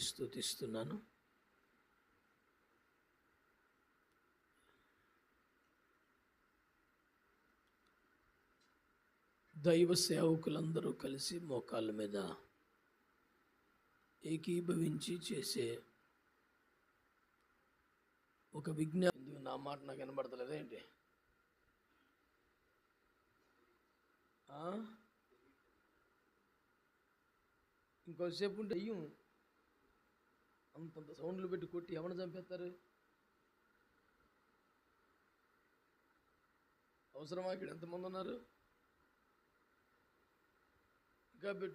స్తుతిస్తున్నాను. దైవ సేవకులందరూ కలిసి మోకాళ్ళ మీద ఏకీభవించి చేసే ఒక విజ్ఞానం. నా మాట నాకు వినబడతలేదా ఏంటి? ఇంకోసేపు ఉంటే అయ్యం అంతంత సౌండ్లు పెట్టి కొట్టి ఎవరిని చంపేస్తారు? అవసరమా? ఇక్కడ ఎంతమంది ఉన్నారు?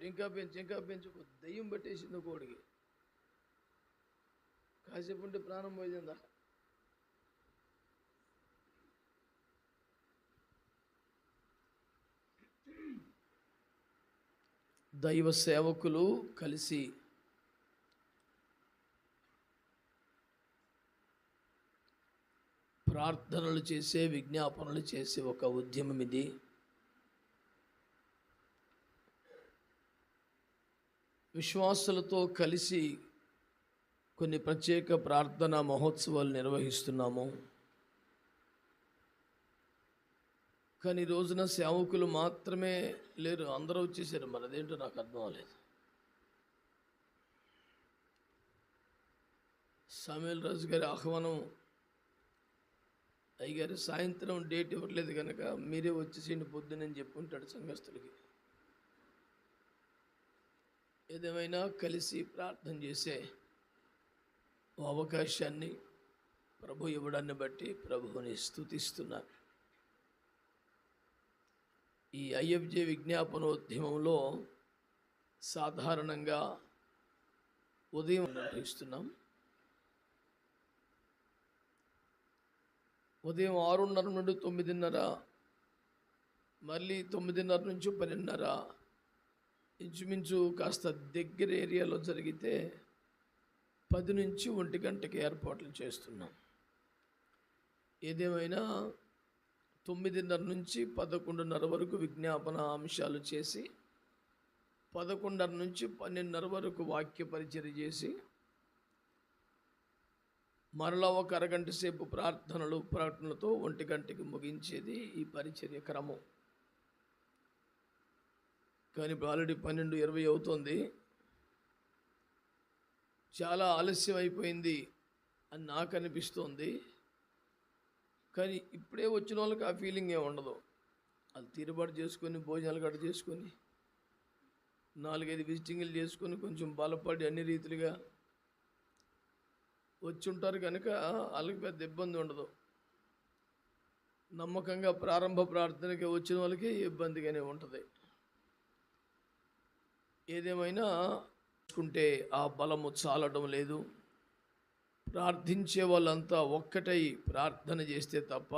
ఇంకా పెంచి ఒక దెయ్యం పెట్టేసింది ఒకడికి. కాసేపు ఉంటే ప్రాణం పోయిందా? దైవ సేవకులు కలిసి ప్రార్థనలు చేసే, విజ్ఞాపనలు చేసే ఒక ఉద్యమం ఇది. విశ్వాసులతో కలిసి కొన్ని ప్రత్యేక ప్రార్థనా మహోత్సవాలు నిర్వహిస్తున్నాము. కానీ రోజున సేవకులు మాత్రమే లేరు, అందరూ వచ్చేసారు. మనదేంటో నాకు అర్థం అవ్వలేదు. సమీల్ రాజు గారి ఆహ్వానం, అయ్యగారు సాయంత్రం డేట్ ఇవ్వట్లేదు కనుక మీరే వచ్చేసిండి పొద్దునని చెప్పుంటాడు సంఘస్థులకి. ఏదేమైనా కలిసి ప్రార్థన చేసే అవకాశాన్ని ప్రభు ఇవ్వడాన్ని బట్టి ప్రభువుని స్తుతిస్తున్నారు. ఈ ఐఎఫ్జే విజ్ఞాపనోద్యమంలో సాధారణంగా ఉదయం నిర్వహిస్తున్నాం. ఉదయం 6:30 నుండి 9:30, మళ్ళీ 9:30 నుంచి 10:30, ఇంచుమించు కాస్త దగ్గర ఏరియాలో జరిగితే 10 నుంచి 1 గంటకి ఏర్పాట్లు చేస్తున్నాం. ఏదేమైనా 9:30 నుంచి 11:30 వరకు విజ్ఞాపన అంశాలు చేసి 11:30 నుంచి 12:30 వరకు వాక్య పరిచర్య చేసి మరలా ఒక అరగంట సేపు ప్రార్థనలు ప్రకటనలతో 1 గంటకి ముగించేది ఈ పరిచర్య క్రమం. కానీ ఇప్పుడు ఆల్రెడీ 12:20 అవుతుంది. చాలా ఆలస్యం అయిపోయింది అని నాకు అనిపిస్తోంది. కానీ ఇప్పుడే వచ్చిన వాళ్ళకి ఆ ఫీలింగ్ ఏమి ఉండదు. అది తీరుబాటు చేసుకొని, భోజనాలు గట్ట చేసుకొని, 4-5 విజిటింగ్లు చేసుకొని, కొంచెం బలపడి అన్ని రీతిలుగా వచ్చి ఉంటారు కనుక వాళ్ళకి పెద్ద ఇబ్బంది ఉండదు. నమ్మకంగా ప్రారంభ ప్రార్థనకి వచ్చిన వాళ్ళకి ఇబ్బందిగానే ఉంటుంది. ఏదేమైనా చూసుకుంటే ఆ బలము చాలడం లేదు. ప్రార్థించే వాళ్ళంతా ఒక్కటై ప్రార్థన చేస్తే తప్ప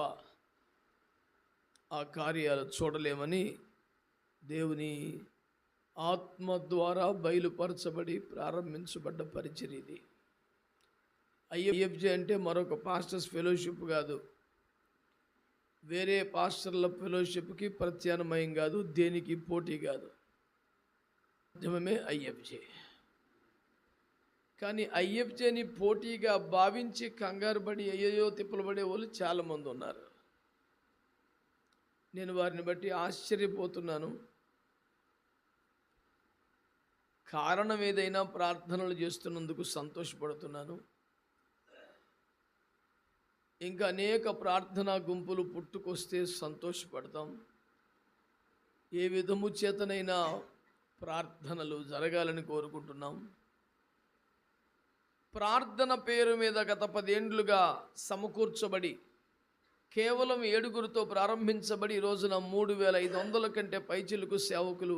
ఆ కార్యాలు చూడలేమని దేవుని ఆత్మ ద్వారా బయలుపరచబడి ప్రారంభించబడ్డ పరిచర్య ఇది. ఐఎఫ్జే అంటే మరొక పాస్టర్స్ ఫెలోషిప్ కాదు, వేరే పాస్టర్ల ఫెలోషిప్కి ప్రత్యామ్నాయం కాదు, దేనికి పోటీ కాదు. ఉద్యమమే ఐఎఫ్జే. కానీ ఐఎఫ్జేని పోటీగా భావించి కంగారు పడి అయ్యో తిప్పలబడే వాళ్ళు చాలామంది ఉన్నారు. నేను వారిని బట్టి ఆశ్చర్యపోతున్నాను. కారణం ఏదైనా ప్రార్థనలు చేస్తున్నందుకు సంతోషపడుతున్నాను. ఇంకా అనేక ప్రార్థనా గుంపులు పుట్టుకొస్తే సంతోషపడతాం. ఏ విధము చేతనైనా ప్రార్థనలు జరగాలని కోరుకుంటున్నాం. ప్రార్థన పేరు మీద గత 10 ఏండ్లుగా సమకూర్చబడి కేవలం 7గురితో ప్రారంభించబడి ఈ రోజున 3,500 కంటే పైచిలుకు సేవకులు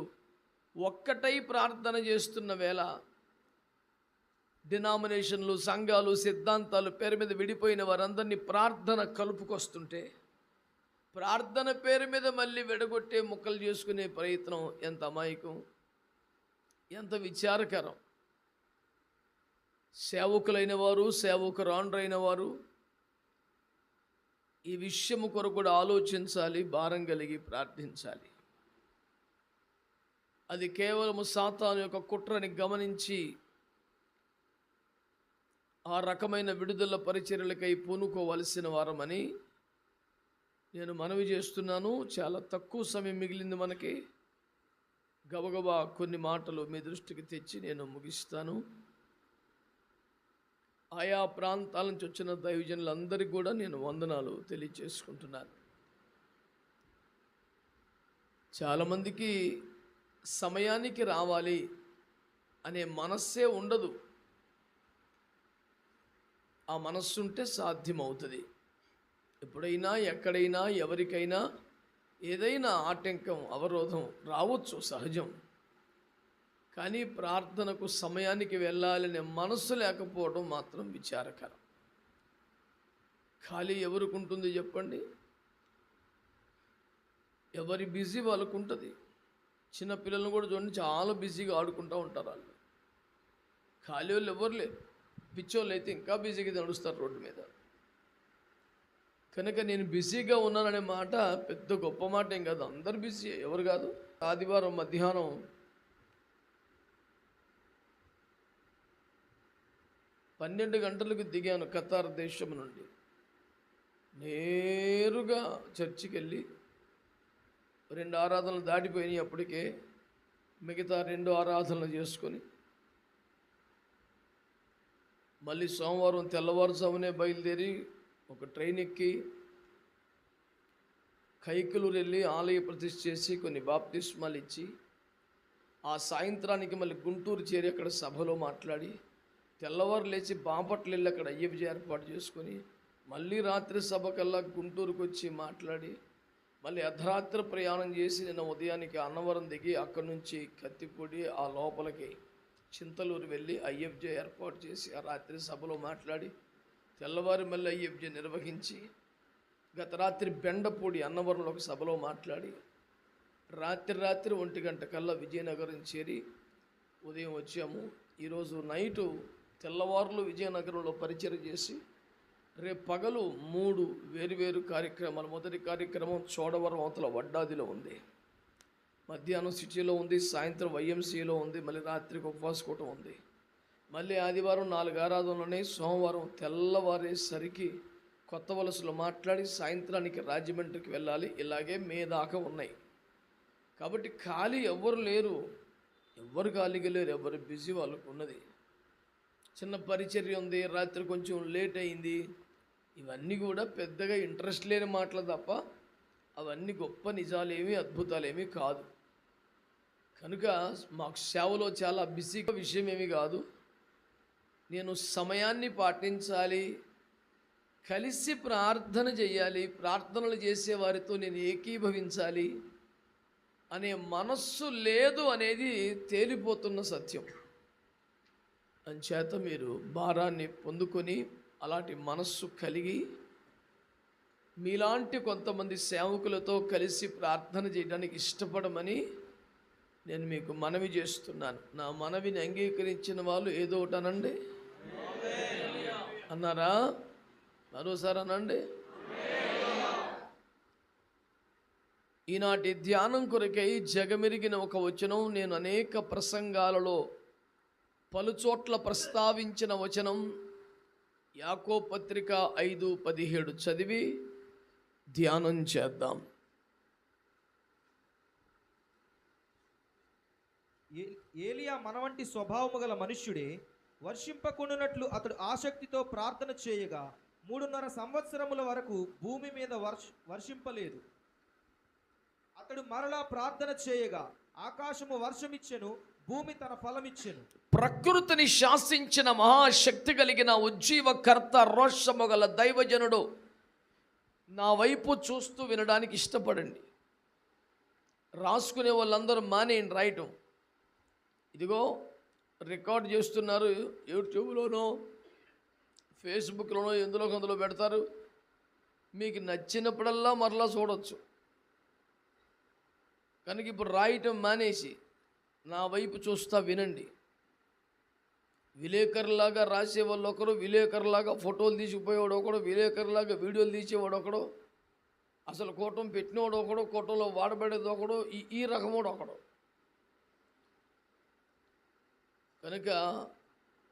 ఒక్కటై ప్రార్థన చేస్తున్న వేళ డినామినేషన్లు, సంఘాలు, సిద్ధాంతాలు పేరు మీద విడిపోయిన వారందరినీ ప్రార్థన కలుపుకొస్తుంటే ప్రార్థన పేరు మీద మళ్ళీ విడగొట్టే ముక్కలు చేసుకునే ప్రయత్నం ఎంత అమాయకం, ఎంత విచారకరం. సేవకులైన వారు, సేవకురాండ్రైన వారు ఈ విషయము కొరకు కూడా ఆలోచించాలి, భారం కలిగి ప్రార్థించాలి. అది కేవలము సాతాను యొక్క కుట్రని గమనించి ఆ రకమైన విడుదల పరిచర్యలకై పూనుకోవలసిన వారమని నేను మనవి చేస్తున్నాను. చాలా తక్కువ సమయం మిగిలింది మనకి. గబగబా కొన్ని మాటలు మీ దృష్టికి తెచ్చి నేను ముగిస్తాను. ఆయా ప్రాంతాల నుంచి వచ్చిన దైవజనులందరికీ కూడా నేను వందనాలు తెలియజేసుకుంటున్నాను. చాలామందికి సమయానికి రావాలి అనే మనస్సే ఉండదు. ఆ మనస్సు ఉంటే సాధ్యమవుతుంది. ఎప్పుడైనా ఎక్కడైనా ఎవరికైనా ఏదైనా ఆటంకం అవరోధం రావచ్చు, సహజం. కానీ ప్రార్థనకు సమయానికి వెళ్ళాలనే మనస్సు లేకపోవడం మాత్రం విచారకరం. ఖాళీ ఎవరికి ఉంటుంది చెప్పండి? ఎవరి బిజీ వాళ్ళకు ఉంటుంది. చిన్నపిల్లలను కూడా చూడండి, చాలా బిజీగా ఆడుకుంటూ ఉంటారు వాళ్ళు. ఖాళీ వాళ్ళు ఎవరు లేరు. పిచ్చోళ్ళు అయితే ఇంకా బిజీగా నడుస్తారు రోడ్డు మీద. కనుక నేను బిజీగా ఉన్నాననే మాట పెద్ద గొప్ప మాట ఏం కాదు. అందరు బిజీ, ఎవరు కాదు. ఆదివారం మధ్యాహ్నం 12 గంటలకు దిగాను ఖతార్ దేశం నుండి. నేరుగా చర్చికి వెళ్ళి 2 ఆరాధనలు దాటిపోయినాయి. అప్పటికే మిగతా 2 ఆరాధనలు చేసుకొని మళ్ళీ సోమవారం తెల్లవారుజామునే బయలుదేరి ఒక ట్రైన్ ఎక్కి కైకలూరు వెళ్ళి ఆలయ ప్రతిష్ఠ చేసి కొన్ని బాప్తిస్మాలు ఇచ్చి ఆ సాయంత్రానికి మళ్ళీ గుంటూరు చేరి అక్కడ సభలో మాట్లాడి తెల్లవారు లేచి బాపట్ల వెళ్ళి అక్కడ అయ్యప్ప ఏర్పాటు చేసుకొని మళ్ళీ రాత్రి సభకల్లా గుంటూరుకు వచ్చి మాట్లాడి మళ్ళీ అర్ధరాత్రి ప్రయాణం చేసి నిన్న ఉదయానికి అన్నవరం దిగి అక్కడి నుంచి కత్తిపూడి ఆ లోపలికి చింతలూరు వెళ్ళి అయ్యప్ప ఏర్పాటు చేసి ఆ రాత్రి సభలో మాట్లాడి తెల్లవారి మళ్ళీ అయ్యప్ప నిర్వహించి గత రాత్రి బెండపూడి అన్నవరంలో ఒక సభలో మాట్లాడి రాత్రి 1 గంట కల్లా విజయనగరం చేరి ఉదయం వచ్చాము. ఈరోజు నైటు తెల్లవారులు విజయనగరంలో పరిచయం చేసి రేపు పగలు 3 వేరువేరు కార్యక్రమాలు. మొదటి కార్యక్రమం చోడవరం అవతల వడ్డాదిలో ఉంది, మధ్యాహ్నం సిటీలో ఉంది, సాయంత్రం వైఎంసీలో ఉంది, మళ్ళీ రాత్రికి ఉపవాస కూటం ఉంది. మళ్ళీ ఆదివారం 4 ఆరాధనలు. సోమవారం తెల్లవారేసరికి కొత్త వలసలో మాట్లాడి సాయంత్రానికి రాజమండ్రికి వెళ్ళాలి. ఇలాగే మే దాకా ఉన్నాయి. కాబట్టి ఖాళీ ఎవ్వరు లేరు, ఎవ్వరు ఖాళీగా లేరు, ఎవరు బిజీ వాళ్ళకు ఉన్నది. చిన్న పరిచర్య ఉంది, రాత్రి కొంచెం లేట్ అయింది. ఇవన్నీ కూడా పెద్దగా ఇంట్రెస్ట్ లేని మాటలు తప్ప అవన్నీ గొప్ప నిజాలేమీ అద్భుతాలేమీ కాదు. కనుక మాకు సేవలో చాలా బిజీగా విషయం ఏమీ కాదు. నేను సమయాన్ని పాటించాలి, కలిసి ప్రార్థన చేయాలి, ప్రార్థనలు చేసేవారితో నేను ఏకీభవించాలి అనే మనస్సు లేదు అనేది తేలిపోతున్న సత్యం. అంచేత మీరు భారాన్ని పొందుకొని అలాంటి మనస్సు కలిగి మీలాంటి కొంతమంది సేవకులతో కలిసి ప్రార్థన చేయడానికి ఇష్టపడమని నేను మీకు మనవి చేస్తున్నాను. నా మనవిని అంగీకరించిన వాళ్ళు ఏదో ఒకటి అనండి. అన్నారా? మరోసారి అనండి. ఈనాటి ధ్యానం కొరకై జగమెరిగిన ఒక వచనం, నేను అనేక ప్రసంగాలలో పలుచోట్ల ప్రస్తావించిన వచనం, యాకోబు పత్రిక 5:17 చదివి ధ్యానం చేద్దాం. ఏలియా మనవంటి స్వభావము గల మనుష్యుడే. వర్షింపకుండునట్లు అతడు ఆసక్తితో ప్రార్థన చేయగా 3.5 సంవత్సరముల వరకు భూమి మీద వర్షింపలేదు. అతడు మరలా ప్రార్థన చేయగా ఆకాశము వర్షమిచ్చెను, భూమి తన ఫలమిచ్చెను. ప్రకృతిని శాసించిన మహాశక్తి కలిగిన ఉజ్జీవకర్త రోషము గల దైవజనుడు నా వైపు చూస్తూ వినడానికి ఇష్టపడండి. రాసుకునే వాళ్ళందరూ మానేయండి రాయటం. ఇదిగో రికార్డ్ చేస్తున్నారు, యూట్యూబ్లోనో ఫేస్బుక్లోనో ఎందులో కొందలో పెడతారు. మీకు నచ్చినప్పుడల్లా మరలా చూడవచ్చు. కనుక ఇప్పుడు రాయటం మానేసి నా వైపు చూస్తా వినండి. విలేకరులాగా రాసేవాళ్ళు ఒకరు, విలేకరులాగా ఫోటోలు తీసిపోయేవాడు ఒకడు, విలేకరులాగా వీడియోలు తీసేవాడు ఒకడు, అసలు కూటం పెట్టినవాడు ఒకడు, కూటంలో వాడబడేది ఒకడు, ఈ రకముడు ఒకడు. కనుక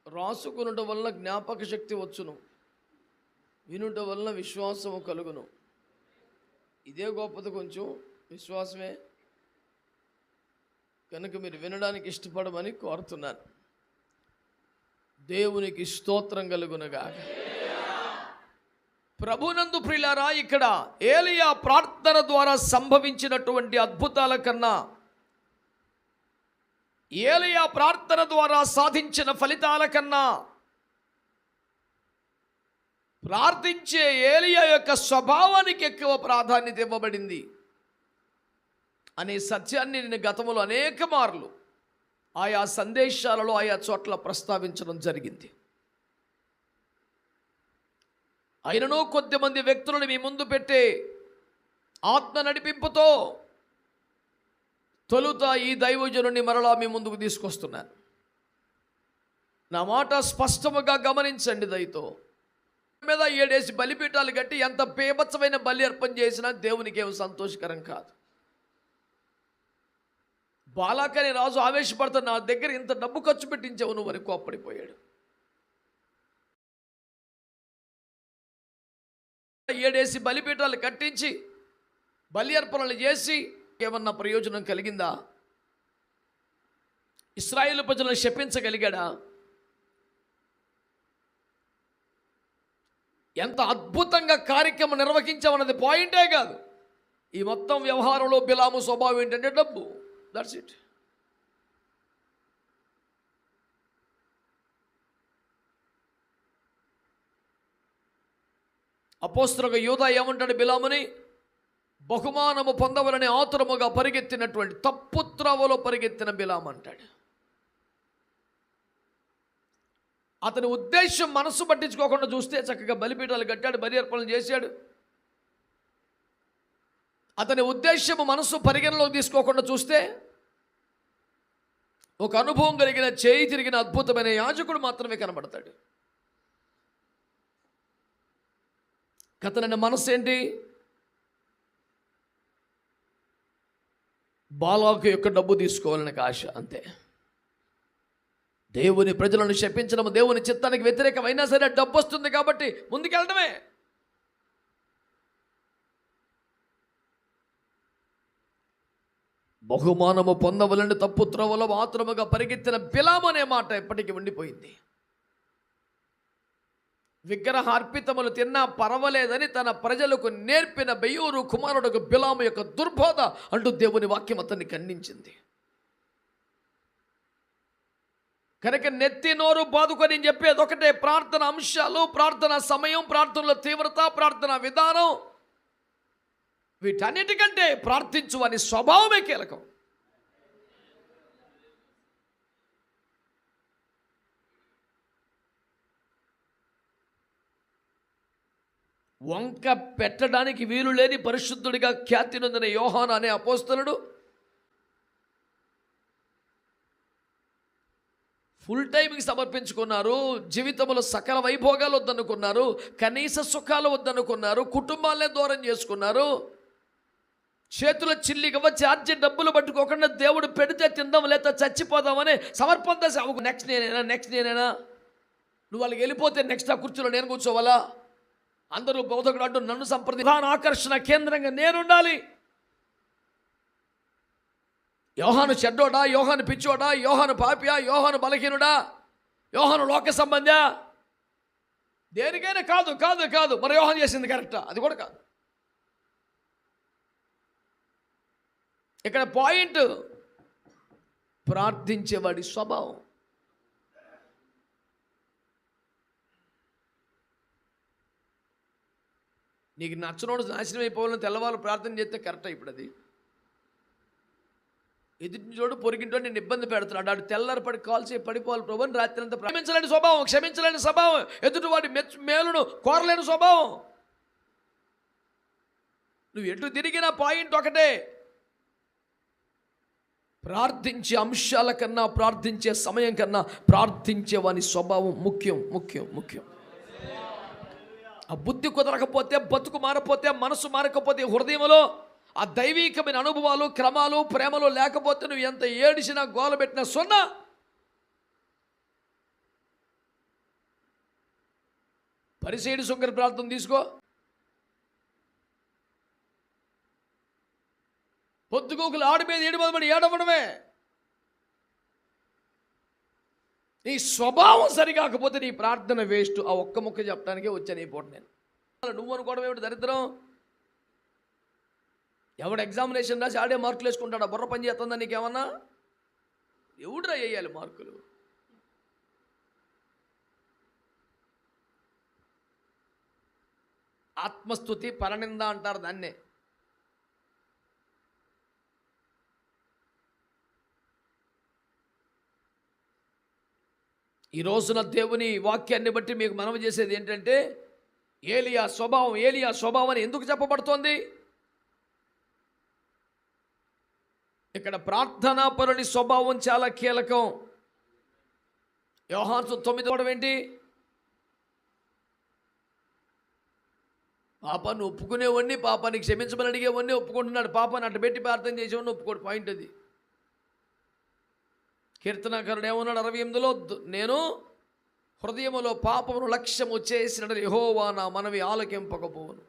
రాసుకునుట వల్ల జ్ఞాపక శక్తి వచ్చును, వినుట వల్ల విశ్వాసము కలుగును. ఇదే గొప్పది, కొంచెం విశ్వాసమే. కనుక మీరు వినడానికి ఇష్టపడమని కోరుతున్నాను. దేవునికి స్తోత్రం కలుగునగా. ప్రభునందు ప్రియులారా, ఇక్కడ ఏలీయా ప్రార్థన ద్వారా సంభవించినటువంటి అద్భుతాల కన్నా, ఏలీయా ప్రార్థన ద్వారా సాధించిన ఫలితాల కన్నా, ప్రార్థించే ఏలీయా యొక్క స్వభావానికి ఎక్కువ ప్రాధాన్యత ఇవ్వబడింది అనే సత్యాన్ని నేను గతంలో అనేక మార్లు ఆయా సందేశాలలో ఆయా చోట్ల ప్రస్తావించడం జరిగింది. అయినను కొద్దిమంది వ్యక్తులను మీ ముందు పెట్టే ఆత్మ నడిపింపుతో తొలుత ఈ దైవజనుని మరలా మీ ముందుకు తీసుకొస్తున్నాను. నా మాట స్పష్టముగా గమనించండి. దయతో మీద 7 బలిపీఠాలు కట్టి ఎంత బేభత్సమైన బలి అర్పణ చేసినా దేవునికి ఏమి సంతోషకరం కాదు. బాలాకని రాజు ఆవేశపడుతూ, నా దగ్గర ఇంత డబ్బు ఖర్చు పెట్టించావు నువ్వు అని కోప్పడిపోయాడు. 7 బలిపీఠాలు కట్టించి బలి అర్పణలు చేసి ఏమన్నా ప్రయోజనం కలిగిందా? ఇశ్రాయేలు ప్రజలను శపించగలిగాడా? ఎంత అద్భుతంగా కార్యక్రమం నిర్వహించామన్నది పాయింటే కాదు. ఈ మొత్తం వ్యవహారంలో బిలాము స్వభావం ఏంటంటే డబ్బు. That's it. అపోస్తలుగా యూదా ఏమంటాడు బిలాముని? బహుమానము పొందవలని ఆతురముగా పరిగెత్తినటువంటి, తప్పు త్రోవలో పరిగెత్తిన బిలాము అంటాడు. అతని ఉద్దేశం మనసు పట్టించుకోకుండా చూస్తే చక్కగా బలిపీఠాలు కట్టాడు, బలి అర్పణలు చేశాడు. అతని ఉద్దేశం మనసు పరిగణలోకి తీసుకోకుండా చూస్తే ఒక అనుభవం కలిగిన, చేయి తిరిగిన అద్భుతమైన యాజకుడు మాత్రమే కనబడతాడు. అతని మనసు ఏంటి? బాలాకు యొక్క డబ్బు తీసుకోవాలని ఆశ, అంతే. దేవుని ప్రజలను శపించడం దేవుని చిత్తానికి వ్యతిరేకమైనా సరే డబ్బు వస్తుంది కాబట్టి ముందుకెళ్ళడమే. బహుమానము పొందవలని తప్పు త్రోవలో మాత్రముగా పరిగెత్తిన బిలాము అనే మాట ఎప్పటికీ ఉండిపోయింది. విగ్రహార్పితములు తిన్నా పర్వాలేదని తన ప్రజలకు నేర్పిన బెయోరు కుమారుడు బిలాము యొక్క దుర్బోధ అంటూ దేవుని వాక్యం అతన్ని ఖండించింది. కనుక నెత్తి నోరు బాదుకొని చెప్పేది ఒకటే, ప్రార్థన అంశాలు, ప్రార్థన సమయం, ప్రార్థనల తీవ్రత, ప్రార్థన విధానం, వీటన్నిటికంటే ప్రార్థించు అని స్వభావమే కీలకం. వంక పెట్టడానికి వీలు లేని పరిశుద్ధుడిగా ఖ్యాతి నొందిన యోహాను అనే అపోస్తలుడు ఫుల్ టైంకి సమర్పించుకున్నారు. జీవితంలో సకల వైభోగాలు వద్దనుకున్నారు, కనీస సుఖాలు వద్దనుకున్నారు, కుటుంబాలనే దూరం చేసుకున్నారు. చేతుల చిల్లిగవ ఛార్జీ డబ్బులు పట్టుకోకుండా దేవుడు పెడితే తిందాం లేదా చచ్చిపోదామని సమర్పణ దశ. నెక్స్ట్ నేనేనా నువ్వు వాళ్ళకి వెళ్ళిపోతే నెక్స్ట్ ఆ కుర్చీలో నేను కూర్చోవాలా? అందరూ బోధకుడు అంటూ నన్ను ప్రధాన ఆకర్షణ కేంద్రంగా నేనుండాలి. యోహాను చెడ్డోడా, యోహాను పిచ్చోడా, యోహాను పాపియా, యోహాను బలహీనుడా, యోహాను లోక సంబంధా? దేనికైనా కాదు కాదు కాదు మరి యోహాను చేసింది కరెక్టా? అది కూడా కాదు. ఇక్కడ పాయింట్ ప్రార్థించేవాడి స్వభావం. నీకు నచ్చనోడు నాశనం అయిపోవాలని తెల్లవాళ్ళు ప్రార్థన చేస్తే కరెక్ట్. ఇప్పుడు అది ఎదుటి చోడు పొరిగింటో నేను ఇబ్బంది పెడుతున్నాడు, అటు తెల్లారి పడి కాల్ చేసి పడిపోవాలి ప్రభు అని రాత్రి అంతా క్షమించలేని స్వభావం, క్షమించలేని స్వభావం, ఎదుటివాడి మేలును కోరలేని స్వభావం. నువ్వు ఎటు తిరిగిన పాయింట్ ఒకటే, ప్రార్థించే అంశాల కన్నా, ప్రార్థించే సమయం కన్నా ప్రార్థించేవాని స్వభావం ముఖ్యం ముఖ్యం ముఖ్యం. ఆ బుద్ధి కుదరకపోతే, బతుకు మారపోతే, మనసు మారకపోతే, హృదయంలో ఆ దైవీకమైన అనుభవాలు, క్రమాలు, ప్రేమలు లేకపోతే నువ్వు ఎంత ఏడిసినా గోల పెట్టినా సున్నా. పరిసయ్యుడి సుంకరి ప్రార్థన తీసుకో. పొద్దుగోకులు ఆడి మీద ఏడుమని ఏడవడమే. నీ స్వభావం సరికాకపోతే నీ ప్రార్థన వేస్ట్. ఆ ఒక్క ముక్క చెప్పడానికే వచ్చాను ఈ పూట నేను. నువ్వు అనుకోవడం ఏమిటి దరిద్రం? ఎవడు ఎగ్జామినేషన్ రాసి ఆడే మార్కులు వేసుకుంటాడా? బుర్ర పని చేస్తుందా నీకేమన్నా? ఎవడురా వేయాలి మార్కులు? ఆత్మస్తుతి పరనింద అంటారు దాన్నే. ఈ రోజున దేవుని వాక్యాన్ని బట్టి మీకు మనవి చేసేది ఏంటంటే, ఏలియా స్వభావం అని ఎందుకు చెప్పబడుతోంది? ఇక్కడ ప్రార్థనా పరుని స్వభావం చాలా కీలకం. యోహాను 9 ఏంటి? పాపాన్ని ఒప్పుకునేవాడిని, పాపాన్ని క్షమించమని అడిగేవాడిని ఒప్పుకుంటున్నాడు. పాపాన్ని అట్ట పెట్టి ప్రార్థన చేసేవాడిని ఒప్పుకోడు. పాయింట్ అది. కీర్తనాకారుడు ఏమన్నాడు 68లో? నేను హృదయములో పాపమును లక్ష్యము చేసిన యెహోవా నా మనవి ఆలకింపకపోవును.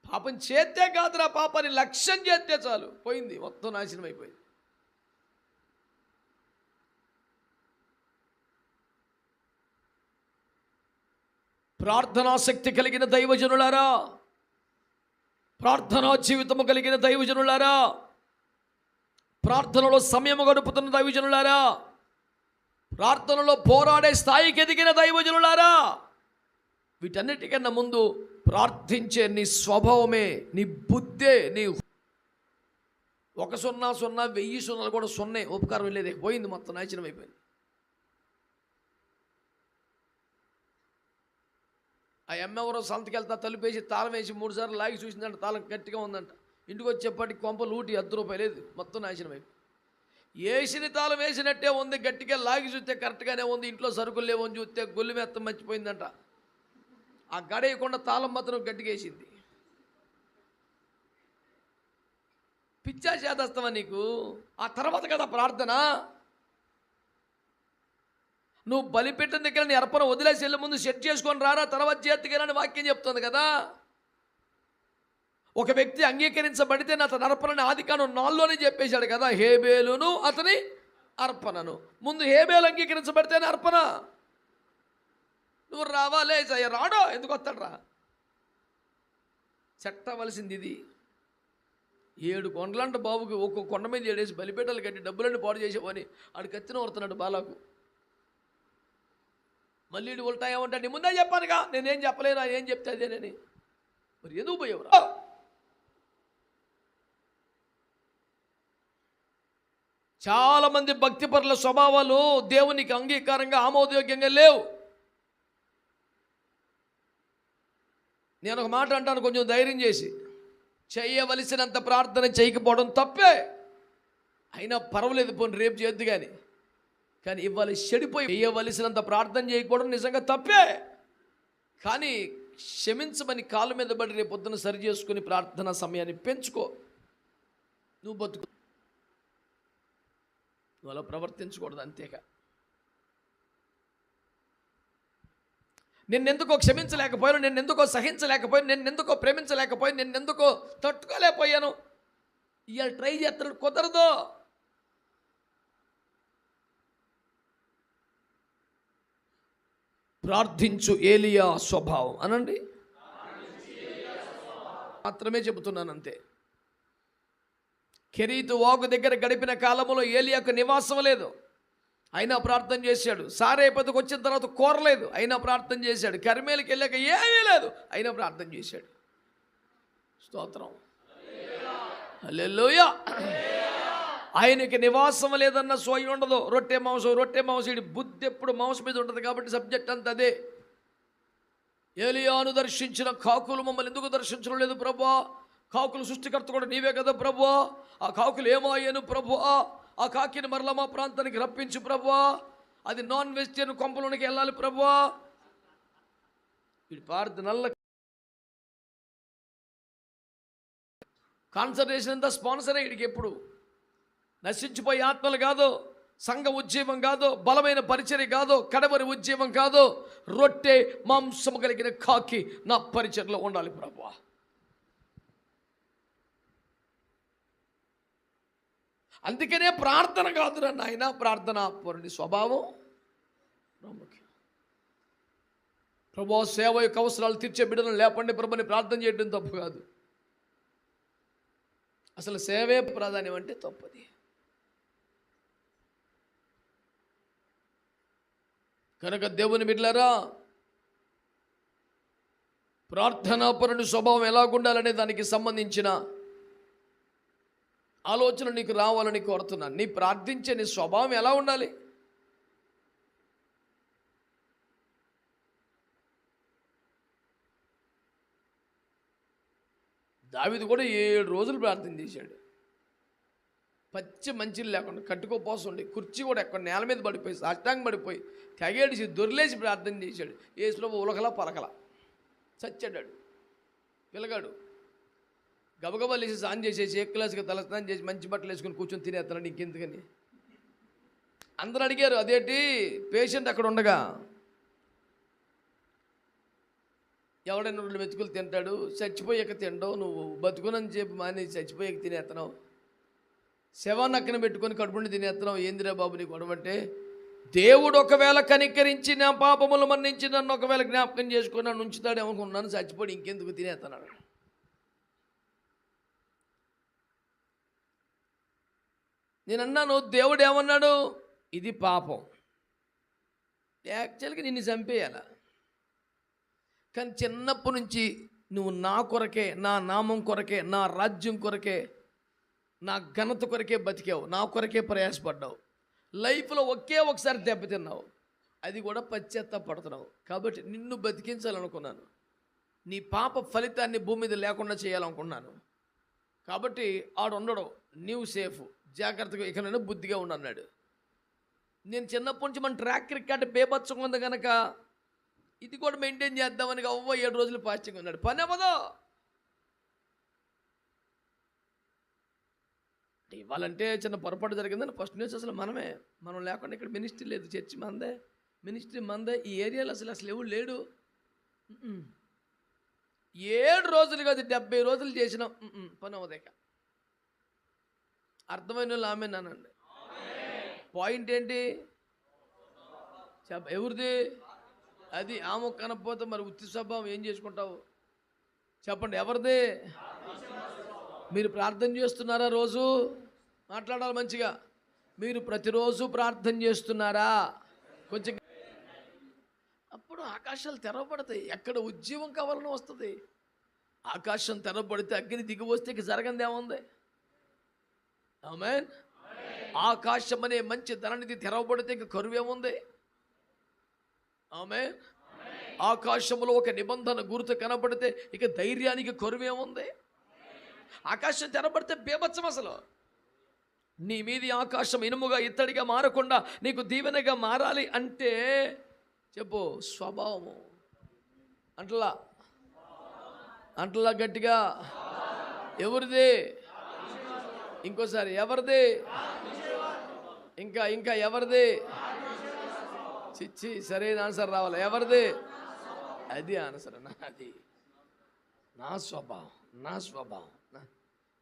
పాపం చేస్తే కాదురా, పాపాన్ని లక్ష్యం చేస్తే చాలు, పోయింది, మొత్తం నాశనం అయిపోయింది. ప్రార్థనాశక్తి కలిగిన దైవజనులారా, ప్రార్థనా జీవితము కలిగిన దైవజనులారా, ప్రార్థనలో సమయము గడుపుతున్న దైవజనులారా, ప్రార్థనలో పోరాడే స్థాయికి ఎదిగిన దైవజనులారా, వీటన్నిటికన్నా ముందు ప్రార్థించే నీ స్వభావమే, నీ బుద్ధే, నీ 1 0 0 1000 సున్నాలు కూడా సున్నే, ఉపకారం వెళ్ళేది, పోయింది, మొత్తం నాశనం అయిపోయింది. ఆ ఎవరో సంతకెళ్తా తలుపేసి తాళం వేసి 3 సార్లు లాగి చూసిందంట, తాళం గట్టిగా ఉందంట. ఇంటికి వచ్చేప్పటికి కొంపలు ఊటి ₹10 లేదు, మొత్తం నాశనం అయిపోయింది. వేసిన తాళం వేసినట్టే ఉంది, గట్టిగా లాగి చూస్తే కరెక్ట్గానే ఉంది. ఇంట్లో సరుకులు లేవని చూస్తే గొల్లు మెత్తం మర్చిపోయిందంట. ఆ గడేయకుండా తాళం మాత్రం గట్టిగా వేసింది. పిచ్చా చేదస్తావా నీకు? ఆ తర్వాత కదా ప్రార్థన. నువ్వు బలిపెట్టిన దగ్గర నీ అర్పణ వదిలేసి వెళ్ళే ముందు సెట్ చేసుకొని రారా, తర్వాత చేతికెళ్ళని వాక్యం చెప్తుంది కదా. ఒక వ్యక్తి అంగీకరించబడితే నా తన అర్పణని ఆదికాండం 4లోనే చెప్పేశాడు కదా, హేబేలును అతని అర్పణను. ముందు హేబేలు అంగీకరించబడితేనే అర్పణ. నువ్వు రావాలే రాడో, ఎందుకు వస్తాడు రా? చెట్టవలసింది ఇది. 7 కొండలంట బాబుకి, ఒక్కొక్క కొండ మీద 7 బలిపేటలు కట్టి డబ్బులన్నీ పాడు చేసేవని ఆడికి ఎత్తిన వస్తున్నాడు బాలాకు. మళ్ళీ ఉల్టాయేమంటా, నీ ముందే చెప్పానుగా, నేనేం చెప్పలేనా, ఏం చెప్తే అదేనని. మరి ఎందుకు పోయేవరా? చాలామంది భక్తిపరుల స్వభావాలు దేవునికి అంగీకారంగా ఆమోదయోగ్యంగా లేవు. నేను ఒక మాట అంటాను కొంచెం ధైర్యం చేసి, చేయవలసినంత ప్రార్థన చేయకపోవడం తప్పే. అయినా పర్వాలేదు, పోనీ రేపు చేయొద్దు కానీ ఇవాళ చెడిపోయి చేయవలసినంత ప్రార్థన చేయకపోవడం నిజంగా తప్పే. కానీ క్షమించమని కాళ్ళ మీద పడి రేపు పొద్దున సరి చేసుకుని ప్రార్థనా సమయాన్ని పెంచుకో. నువ్వు బతుకు, నువ్వు అలా ప్రవర్తించకూడదు, అంతేగా. నిన్నెందుకో క్షమించలేకపోయాను, నిన్నెందుకో సహించలేకపోయాను, నిన్నెందుకో ప్రేమించలేకపోయాను, నిన్నెందుకో తట్టుకోలేకపోయాను, ఇవాళ ట్రై చేస్తాడు, కుదరదు. ప్రార్థించు ఏలియా స్వభావం అనండి, మాత్రమే చెబుతున్నాను అంతే. కెరీతు వాగు దగ్గర గడిపిన కాలంలో ఏలియాకు నివాసం లేదు, అయినా ప్రార్థన చేశాడు. సారేపతికి వచ్చిన తర్వాత కోరలేదు, అయినా ప్రార్థన చేశాడు. కర్మేలుకి వెళ్ళాక ఏమీ లేదు, అయినా ప్రార్థన చేశాడు. స్తోత్రం, హల్లెలూయా. ఆయనకి నివాసం లేదన్న సోయి ఉండదు. రొట్టె మాంసం ఇడి బుద్ధి ఎప్పుడు మాంసం మీద ఉంటుంది కాబట్టి సబ్జెక్ట్ అంత అదే. ఏలియాను దర్శించిన కాకులు మమ్మల్ని ఎందుకు దర్శించడం లేదు ప్రభువా? కాకులు సృష్టికర్త కూడా నీవే కదా ప్రభువా. ఆ కాకులు ఏమయ్యాను ప్రభువా? ఆ కాకిని మరలా మా ప్రాంతానికి రప్పించు ప్రభువా. అది నాన్ వెజిటేరియన్ కొంపలోనికి వెళ్ళాలి ప్రభువా. వీడి పార్ది నల్ల కాన్సన్ట్రేషన్ అంతా స్పాన్సరే. వీడికి ఎప్పుడు నశించిపోయే ఆత్మలు కాదు, సంఘ ఉద్యమం కాదు, బలమైన పరిచర్య కాదు, కడవరి ఉద్యమం కాదు, రొట్టె మాంసము కలిగిన కాకి నా పరిచర్లో ఉండాలి ప్రభువా. అందుకనే ప్రార్థన కాదురా నాయన, ప్రార్థన పరుని స్వభావం ప్రాముఖ్యం. ప్రభువా, సేవ యొక్క అవసరాలు తీర్చే బిడ్డలను లేపండి ప్రభుని ప్రార్థన చేయడం తప్పు కాదు. అసలు సేవే ప్రాధాన్యం అంటే తప్పది. కనుక దేవుని బిడ్డలారా, ప్రార్థనాపరుని స్వభావం ఎలాగుండాలనే దానికి సంబంధించిన ఆలోచన నీకు రావాలని కోరుతున్నాను. నీ ప్రార్థించే నీ స్వభావం ఎలా ఉండాలి? దావీదు కూడా 7 రోజులు ప్రార్థన చేశాడు. పచ్చి మంచిలు లేకుండా కట్టుకోపోసండి, కుర్చీ కూడా ఎక్కడ నేల మీద పడిపోయి సాష్టాంగం పడిపోయి తెగేడిసి దొర్లేసి ప్రార్థన చేశాడు. యేసులో ఉలకలా పలకలా చచ్చాడు. పిల్లగాడు గబగబా లేచి స్నానం చేసేసి క్లాస్గా తలస్నానం చేసి మంచి బట్టలు వేసుకొని కూర్చొని తినేస్తాడు. ఇంకెందుకని అందరూ అడిగారు, అదేంటి పేషెంట్ అక్కడ ఉండగా ఎవడైనా 2 మెతుకులు తింటాడు, చచ్చిపోయాక తిండవు, నువ్వు బతుకునని చెప్పి మాని చచ్చిపోయాక తినేస్తున్నావు, శవాన్ని అక్కన పెట్టుకొని కడుపుని తినేస్తున్నావు, ఏందిరా బాబు నీ గొడవంటే, దేవుడు ఒకవేళ కనికరించి నా పాపములు మన్నించి నన్ను ఒకవేళ జ్ఞాపకం చేసుకుని నన్ను ఉంచుతాడు ఏమనుకున్నాను, చచ్చిపోయి ఇంకెందుకు తినేస్తున్నాడు. నేను అన్నాను, దేవుడు ఏమన్నాడు, ఇది పాపం, యాక్చువల్గా నిన్ను చంపేయాల, కానీ చిన్నప్పటి నుంచి నువ్వు నా కొరకే, నా నామం కొరకే, నా రాజ్యం కొరకే, నా ఘనత కొరకే బతికావు, నా కొరకే ప్రయాసపడ్డావు, లైఫ్లో ఒకే ఒకసారి దెబ్బతిన్నావు, అది కూడా పశ్చాత్తాపడుతున్నావు. కాబట్టి నిన్ను బతికించాలనుకున్నాను, నీ పాప ఫలితాన్ని భూమి మీద లేకుండా చేయాలనుకున్నాను. కాబట్టి ఆడు ఉండడం, నీవు సేఫ్, జాగ్రత్తగా ఇక నేను బుద్ధిగా ఉండన్నాడు. నేను చిన్నప్పటి నుంచి మన ట్రాక్ రికార్డ్ బేబత్సంగా ఉంది కనుక ఇది కూడా మెయింటైన్ చేద్దామని 7 రోజులు ఫాస్టింగ్ ఉన్నాడు. పని అవ్వదు. ఇవ్వాలంటే చిన్న పొరపాటు జరిగిందని ఫస్ట్ న్యూస్ అసలు మనం లేకుండా ఇక్కడ మినిస్ట్రీ లేదు, చర్చి మందే, మినిస్ట్రీ మందే, ఈ ఏరియాలో అసలు ఎవడు లేడు. 7 రోజులు కాదు 70 రోజులు చేసిన పని అవ్వదేక. అర్థమైన వాళ్ళు ఆమె నానండి. పాయింట్ ఏంటి? ఎవరిది అది? ఆమె కనకపోతే మరి ఉత్తి స్వభావం ఏం చేసుకుంటావు చెప్పండి? ఎవరిది? మీరు ప్రార్థన చేస్తున్నారా? రోజు మాట్లాడాలి మంచిగా. మీరు ప్రతిరోజు ప్రార్థన చేస్తున్నారా? కొంచెం అప్పుడు ఆకాశాలు తెరవబడతాయి. ఎక్కడ ఉద్యమం కావాలని వస్తుంది. ఆకాశం తెరవబడితే అగ్ని దిగి వస్తే ఇక జరగంది ఏముంది? ఆమేన్. ఆకాశం అనే మంచి ధననిధి తెరవబడితే ఇక కరువు ఏముంది? ఆమేన్. ఆకాశంలో ఒక నిబంధన గుర్తు కనబడితే ఇక ధైర్యానికి కరువు ఏముంది? ఆకాశం తెరబడితే బేబత్సం. అసలు నీ మీది ఆకాశం ఇనుముగా ఇత్తడిగా మారకుండా నీకు దీవెనగా మారాలి అంటే చెప్పు, స్వభావము. అంటలా గట్టిగా. ఎవరిది? ఇంకోసారి ఎవరిది? ఇంకా ఎవరిది? చిచ్చి, సరైన ఆన్సర్ రావాలి. ఎవరిది? అది ఆన్సర్. నాది, నా స్వభావం.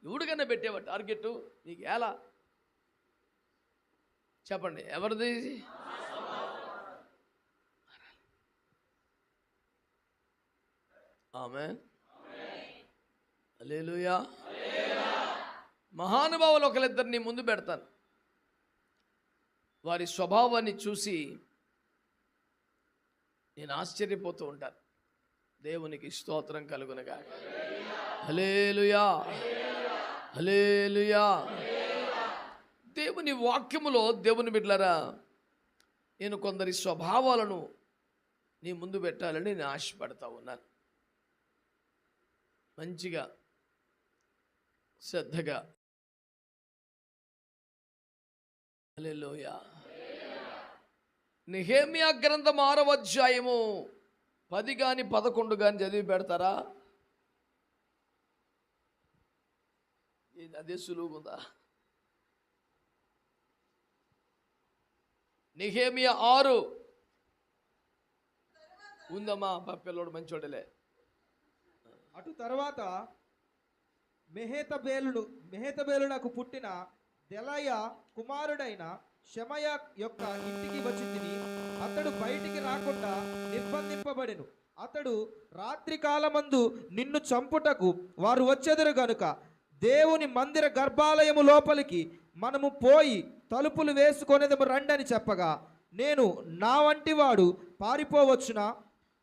ఎవడికన్నా పెట్టేవా టార్గెట్ నీకు? ఎలా చెప్పండి? ఎవరిది? ఆమేన్. హల్లెలూయా. మహానుభావులు ఒకరిద్దరిని ముందు పెడతాను. వారి స్వభావాన్ని చూసి నేను ఆశ్చర్యపోతూ ఉంటాను. దేవునికి స్తోత్రం కలుగునుగాక. హల్లెలూయా, హల్లెలూయా. దేవుని వాక్యములో దేవుని బిడ్డలారా, నేను కొందరి స్వభావాలను నీ ముందు పెట్టాలని నేను ఆశపడతా ఉన్నాను. మంచిగా శ్రద్ధగా. హల్లెలూయా. నెహెమ్యా గ్రంథం 6వ అధ్యాయము 10 కానీ 11 కానీ చదివి పెడతారా? అదే సులువుగా. నెహెమ్యా 6 ఉందమ్మా పిల్లోడు మంచోడలే. అటు తర్వాత మెహేతబేలునకు పుట్టిన దెలయ కుమారుడైన షమయ యొక్క ఇంటికి వచ్చి తిని అతడు బయటికి రాకుండా నిర్బంధింపబడెను. అతడు రాత్రి కాలమందు నిన్ను చంపుటకు వారు వచ్చెదరు గనుక దేవుని మందిర గర్భాలయము లోపలికి మనము పోయి తలుపులు వేసుకొనేదము రండని చెప్పగా, నేను నా వంటి వాడు పారిపోవచ్చునా?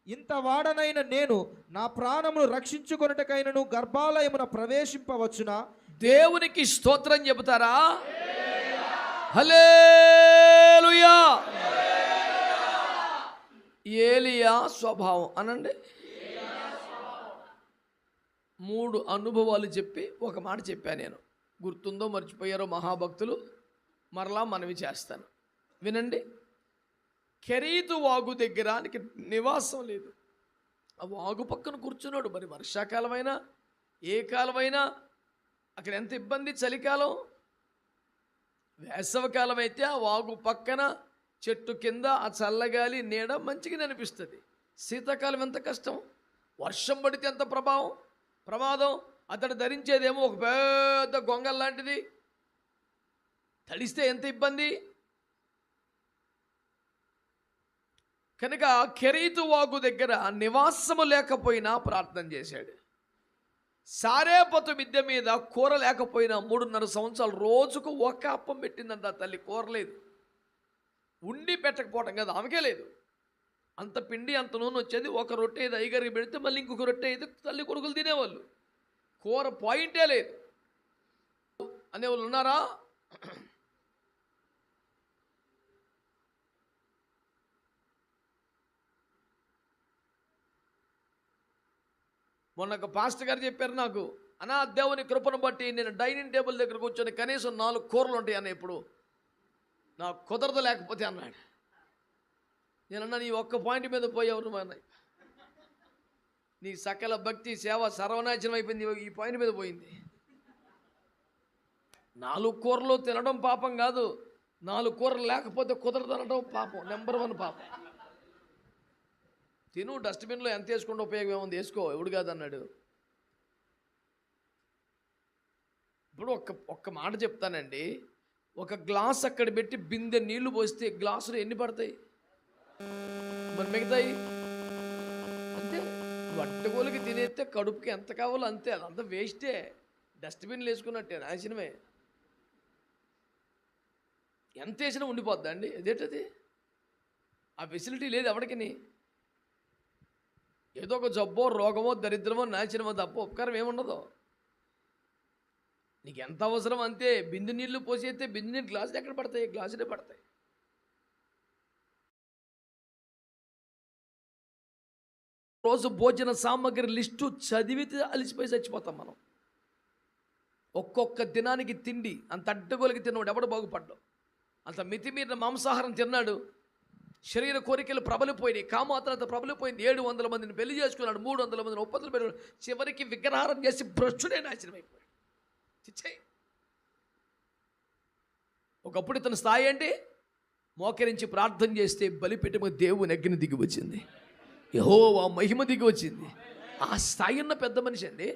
ఇంత వాడనైన నేను నా ప్రాణమును రక్షించుకొనుటకైనను గర్భాలయమున ప్రవేశింపవచ్చునా? దేవునికి స్తోత్రం చెబుతారా? హల్లెలూయా. ఏలియా స్వభావం అనండి. 3 అనుభవాలు చెప్పి ఒక మాట చెప్పాను నేను. గుర్తుందో మర్చిపోయారో మహాభక్తులు, మరలా మనవి చేస్తాను, వినండి. కెరీతు వాగు దగ్గర ఆయనకి నివాసం లేదు. ఆ వాగు పక్కన కూర్చున్నాడు. మరి వర్షాకాలమైనా ఏ కాలమైనా అక్కడ ఎంత ఇబ్బంది. చలికాలం, వేసవకాలం అయితే ఆ వాగు పక్కన చెట్టు కింద ఆ చల్లగాలి నీడ మంచిగా అనిపిస్తుంది. శీతాకాలం ఎంత కష్టం, వర్షం పడితే ఎంత ప్రమాదం. అతడు ధరించేదేమో ఒక పెద్ద గొంగల్ లాంటిది, తడిస్తే ఎంత ఇబ్బంది. కనుక కెరీతు వాగు దగ్గర నివాసము లేకపోయినా ప్రార్థన చేశాడు. సారేపతు మిద్దె మీద కూర లేకపోయినా 3.5 సంవత్సరాలు రోజుకు ఒక అప్పం పెట్టిందంట తల్లి. కూరలేదు, ఉండి పెట్టకపోవటం కదా, ఆమెకే లేదు. అంత పిండి అంత నూనె వచ్చేది. ఒక రొట్టె ఏది అయ్యగారికి పెడితే మళ్ళీ ఇంకొక రొట్టె అయితే తల్లి కొడుకులు తినేవాళ్ళు. కూర పాయింటే లేదు అనేవాళ్ళు ఉన్నారా? మొన్న ఒక పాస్టర్ గారు చెప్పారు నాకు, అన్నా దేవుని కృపను బట్టి నేను డైనింగ్ టేబుల్ దగ్గర కూర్చొని కనీసం 4 కూరలు ఉంటాయి అన్న, ఇప్పుడు నాకు కుదరదు లేకపోతే అన్నాడు. నేనన్నా నీ ఒక్క పాయింట్ మీద పోయావు నువ్వు అన్నాయి. నీ సకల భక్తి సేవ సర్వనాశనం అయిపోయింది, ఈ పాయింట్ మీద పోయింది. 4 కూరలు తినడం పాపం కాదు, 4 కూరలు లేకపోతే కుదరదు అనడం పాపం, నెంబర్ 1 పాపం. తిను, డస్ట్బిన్లో ఎంత వేసుకుంటే ఉపయోగం ఏముంది, వేసుకో, ఎవడు కాదన్నాడు. ఇప్పుడు ఒక్క మాట చెప్తానండి. ఒక గ్లాస్ అక్కడ పెట్టి బిందె నీళ్లు పోస్తే గ్లాసులు ఎన్ని పడతాయి? మరి మిగతాయి అంతే. వట్టగోలికి తినేస్తే కడుపుకి ఎంత కావాలో అంతే, అదంతా వేస్టే. డస్ట్బిన్లు వేసుకున్నట్టే, నాశనమే. ఎంత వేసినా ఉండిపోద్దా అండి? అదేంటది? ఆ ఫెసిలిటీ లేదు ఎవరికిని. ఏదో ఒక జబ్బో, రోగమో, దరిద్రమో, నాశనమో తప్ప ఉపకారం ఏముండదు. నీకు ఎంత అవసరం అంతే. బిందు నీళ్లు పోసేస్తే బిందు నీళ్ళు గ్లాసులు ఎక్కడ పడతాయి? గ్లాసులే పడతాయి. రోజు భోజన సామాగ్రి లిస్టు చదివితే అలిసిపోయి చచ్చిపోతాం మనం. ఒక్కొక్క దినానికి తిండి అంత అడ్డగోలికి తిన్నవాడు ఎవడు బాగుపడ్డావు? అంత మితిమీరిన మాంసాహారం తిన్నాడు, శరీర కోరికలు ప్రబలిపోయినాయి, కామాత్రత ప్రబలిపోయింది. 700 మందిని పెళ్లి చేసుకున్నాడు, 300 మందిని ఒప్పందులు పెట్టాడు. చివరికి విగ్రహారం చేసి భ్రష్టుడే నాశనం అయిపోయాడు. చిచ్చాయి. ఒకప్పుడు ఇతని స్థాయి అంటే మోకరించి ప్రార్థన చేస్తే బలిపీఠము దేవుని అగ్ని దిగి వచ్చింది, యెహోవా మహిమ దిగి వచ్చింది. ఆ స్థాయి ఉన్న పెద్ద మనిషి అండి.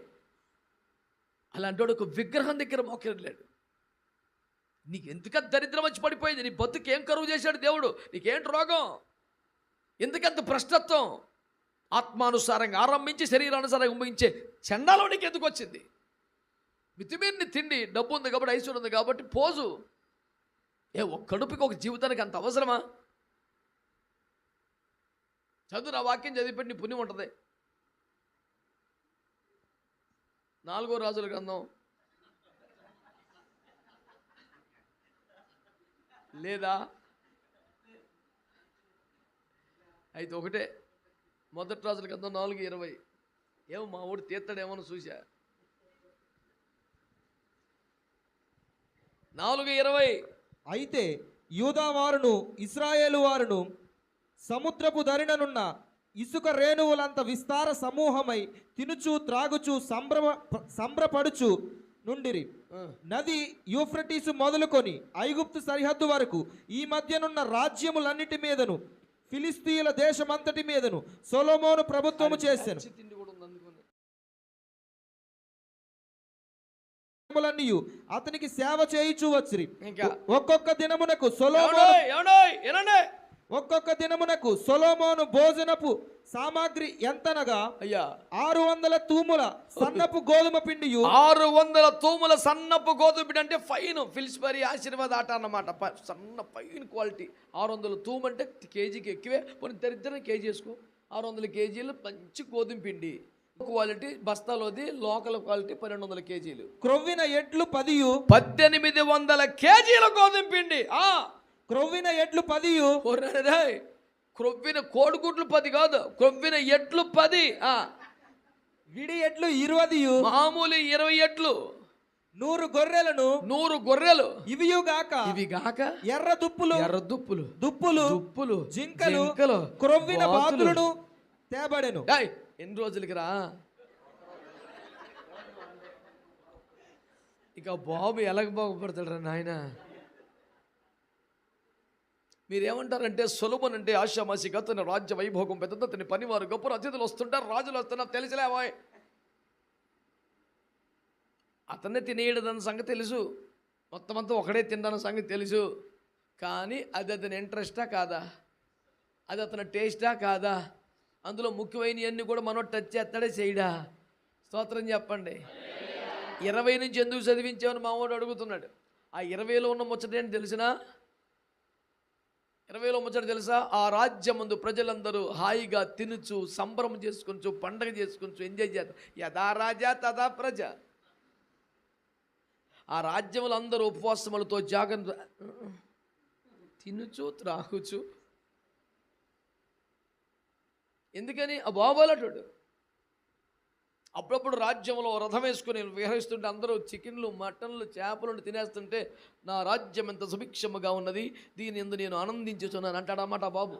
అలాంటి వాడు ఒక విగ్రహం దగ్గర మోకరిల్లాడు. నీకు ఎందుక దరిద్రం వచ్చి పడిపోయింది? నీ బతుకేం కరువు చేశాడు దేవుడు? నీకేంటి రోగం? ఎందుకంత భ్రష్టత్వం? ఆత్మానుసారంగా ఆరంభించి శరీరానుసారంగా ముగించే చండాలో నీకు ఎందుకు వచ్చింది? మితిమీరిని తిండి, డబ్బు ఉంది కాబట్టి, ఐశ్వర్యం ఉంది కాబట్టి పోజు. ఒక కడుపుకి ఒక జీవితానికి అంత అవసరమా? చదువు, నా వాక్యం చదివిపెట్టి నీ పుణ్యం ఉంటుంది. 4వ రాజుల గ్రంథం లేదా? అయితే ఒకటే, 1 రాజుల గ్రంథం 4:20. ఏమో మా ఊడు తీస్తాడేమో చూసా. 4:20. అయితే యూదా వారును ఇశ్రాయేలు వారును సముద్రపు దరిననున్న ఇసుక రేణువులంత విస్తార సమూహమై తినుచు త్రాగుచు సంబరపడుచు నుండిరి. నది యూఫ్రటీసు మొదలుకొని ఐగుప్తు సరిహద్దు వరకు ఈ మధ్యనున్న రాజ్యములన్నిటి మీదను ఫిలిస్తీయుల దేశమంతటి మీదను సొలొమోను ప్రభుత్వము చేసెను. తిండి కూడా ఉంది అందుకని. అతనికి సేవ చేయుచూ వచ్చిరి. ఇంకా ఒక్కొక్క దినమునకు సొలొమోను ఏమండోయ్ ఒక్కొక్క దినమునకు సొలొమోను భోజనపు సామాగ్రి ఎంతనగా అయ్యా 600 తూముల సన్నపు గోధుమ పిండియు 600 తూముల సన్నపు గోధుమ పిండి అంటే ఫైన్ ఫిల్స్బరీ ఆశీర్వాద ఆట అన్నమాట. సన్న ఫైన్ క్వాలిటీ. 600 తూము అంటే కేజీకి ఎక్కువే. కొన్ని దరిద్రం కేజీ వేసుకో. 600 కేజీలు మంచి గోధుమ పిండి క్వాలిటీ, బస్తాలోది లోకల్ క్వాలిటీ 1200 కేజీలు. క్రొవ్విన ఎడ్లు 10 1800 కేజీల గోధుమ పిండి. క్రొవ్విన ఎడ్లు 10 క్రొవ్విన కోడిగుడ్లు 10 కాదు, క్రొవ్విన ఎడ్లు 10. విడి ఎడ్లు 20 మామూలు 20 ఎడ్లు. 100 గొర్రెలను 100 గొర్రెలు. ఇవి గాక ఎర్ర దుప్పులు జింకలు క్రొవ్విన బాతులను తేబడెను. ఎన్ని రోజులకి రా ఇక బాబు ఎలాగ బాగుపడతాడు రా నాయన. మీరేమంటారంటే సొలొమోను అంటే ఆశామాసిగా అతని రాజ్య వైభోగం పెద్దది, అతని పనివారు గొప్ప అతిథులు వస్తుంటారు, రాజులు వస్తున్నారు, తెలిసిలేవాయ్. అతన్నే తినేయడదన్న సంగతి తెలుసు, మొత్తం అంతా ఒకడే తిండన్న సంగతి తెలుసు. కానీ అది అతని ఇంట్రెస్టా కాదా, అది అతని టేస్టా కాదా, అందులో ముఖ్యమైనవన్నీ కూడా మనం టచ్ చేస్తాడే చేయడా? స్తోత్రం చెప్పండి. 20 నుంచి ఎందుకు చదివించామని మావాడు అడుగుతున్నాడు. ఆ 20లో ఉన్న ముచ్చట ఏంటి తెలిసినా? 20లో ముచ్చట తెలుసా? ఆ రాజ్యం ముందు ప్రజలందరూ హాయిగా తినుచు సంబరం చేసుకొచ్చు, పండగ చేసుకొచ్చు, ఎంజాయ్ చేస్తారు. యథా రాజా తదా ప్రజ. ఆ రాజ్యములు అందరూ ఉపవాసములతో జాగ్రత్త తినుచు త్రాగుచు. ఎందుకని? ఆ బాబోలటుడు అప్పుడప్పుడు రాజ్యంలో రథం వేసుకుని విహరిస్తుంటే అందరూ చికెన్లు మటన్లు చేపలను తినేస్తుంటే నా రాజ్యం ఎంత సుభిక్షముగా ఉన్నది, దీని ఎందు నేను ఆనందించుతున్నాను అంటాడన్నమాట బాబు.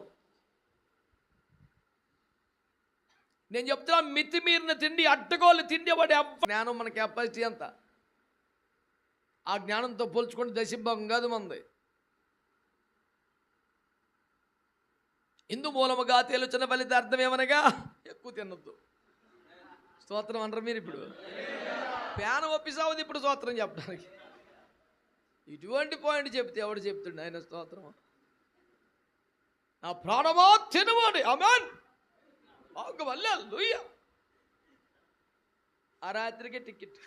నేను చెప్తున్నా, మితిమీరిన తిండి అడ్డగోలు తిండి వాడి జ్ఞానం మన కెపాసిటీ అంత. ఆ జ్ఞానంతో పోల్చుకుంటే దశభాగం కాదు మంది. ఇందు మూలముగా తేలుచున్న ఫలిత అర్థం ఏమనగా ఎక్కువ తినొద్దు. స్తోత్రం అంటారు మీరు. ఇప్పుడు ప్యాన ఒప్పిసావుది ఇప్పుడు స్తోత్రం చెప్పడానికి. ఇటువంటి పాయింట్ చెప్తే ఎవడు చెప్తుండే ఆయన స్తోత్రం? నా ప్రాణమా తినవాడి ఆమేన్ హల్లెలూయా. ఆ రాత్రికి టికెట్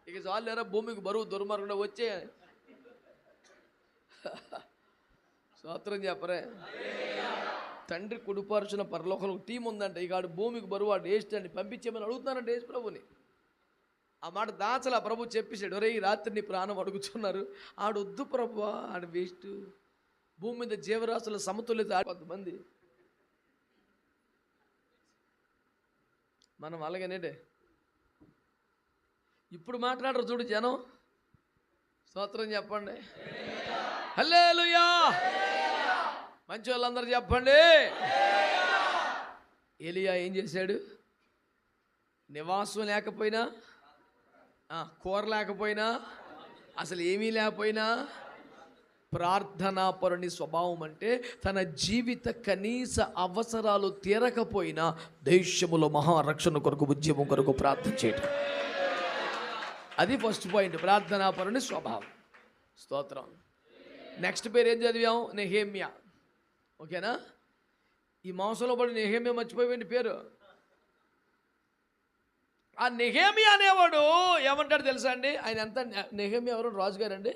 ఇక చాలేరా, భూమికి బరువు దుర్మార్గుడు వచ్చే. స్తోత్రం చెప్పరే. తండ్రి కుడిపరుచిన పరలోకంలో టీం ఉందంట, ఇక ఆడు భూమికి బరువు ఆడు వేస్ట్ అండి పంపించేమని అడుగుతున్నారంటే యేసు ప్రభుని. ఆ మాట దాచల ప్రభు చెప్పేశాడు, ఒరే ఈ రాత్రి నీ ప్రాణం అడుగుతున్నారు, ఆడు వద్దు ప్రభు, ఆడు వేస్ట్. భూమి మీద జీవరాశుల సమతుల్యత కొంతమంది మనం అలాగనేటే ఇప్పుడు మాట్లాడరు చూడు జనం. స్తోత్రం చెప్పండి. హల్లెలూయా. మంచి వాళ్ళందరూ చెప్పండి. ఏలియా ఏం చేశాడు? నివాసం లేకపోయినా, కూర లేకపోయినా, అసలు ఏమీ లేకపోయినా, ప్రార్థనాపరుని స్వభావం అంటే తన జీవిత కనీస అవసరాలు తీరకపోయినా దేశములో మహారక్షణ కొరకు, ఉద్యమం కొరకు ప్రార్థన చేయడం. అది ఫస్ట్ పాయింట్, ప్రార్థనాపరుని స్వభావం. స్తోత్రం. నెక్స్ట్ పేరు ఏం చదివాం? నెహెమ్యా. ఓకేనా? ఈ మాంసంలో పడి నెహెమ్యా మర్చిపోయింది పేరు. ఆ నెహెమ్యా అనేవాడు ఏమంటాడు తెలుసా అండి? ఆయన ఎంత, నెహెమ్యా ఎవరు? రాజుగారు అండి.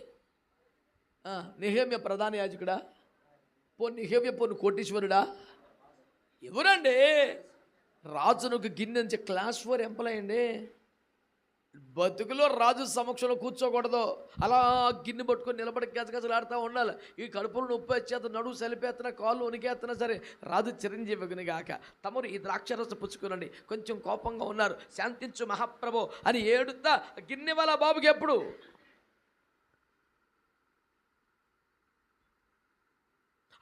నెహెమ్యా ప్రధాన యాజకుడా? నెహెమ్యా కోటీశ్వరుడా? ఎవరండి? రాజునకు గిన్నె నుంచి క్లాస్ 4 ఎంప్లాయ్ అండి. బతుకులో రాజు సమక్షంలో కూర్చోకూడదు, అలా గిన్నె పట్టుకొని నిలబడి గజగజలాడుతూ ఉండాలి. ఈ కడుపులో నొప్పి వచ్చేత, నడువు సలిపేస్తున్నా, కాళ్ళు ఉనికేస్తున్నా సరే రాజు చిరంజీవిని గాక తమరు ఈ ద్రాక్షరస పుచ్చుకునండి, కొంచెం కోపంగా ఉన్నారు, శాంతించు మహాప్రభు అని ఏడుతా గిన్నె వాళ్ళ బాబుకి ఎప్పుడు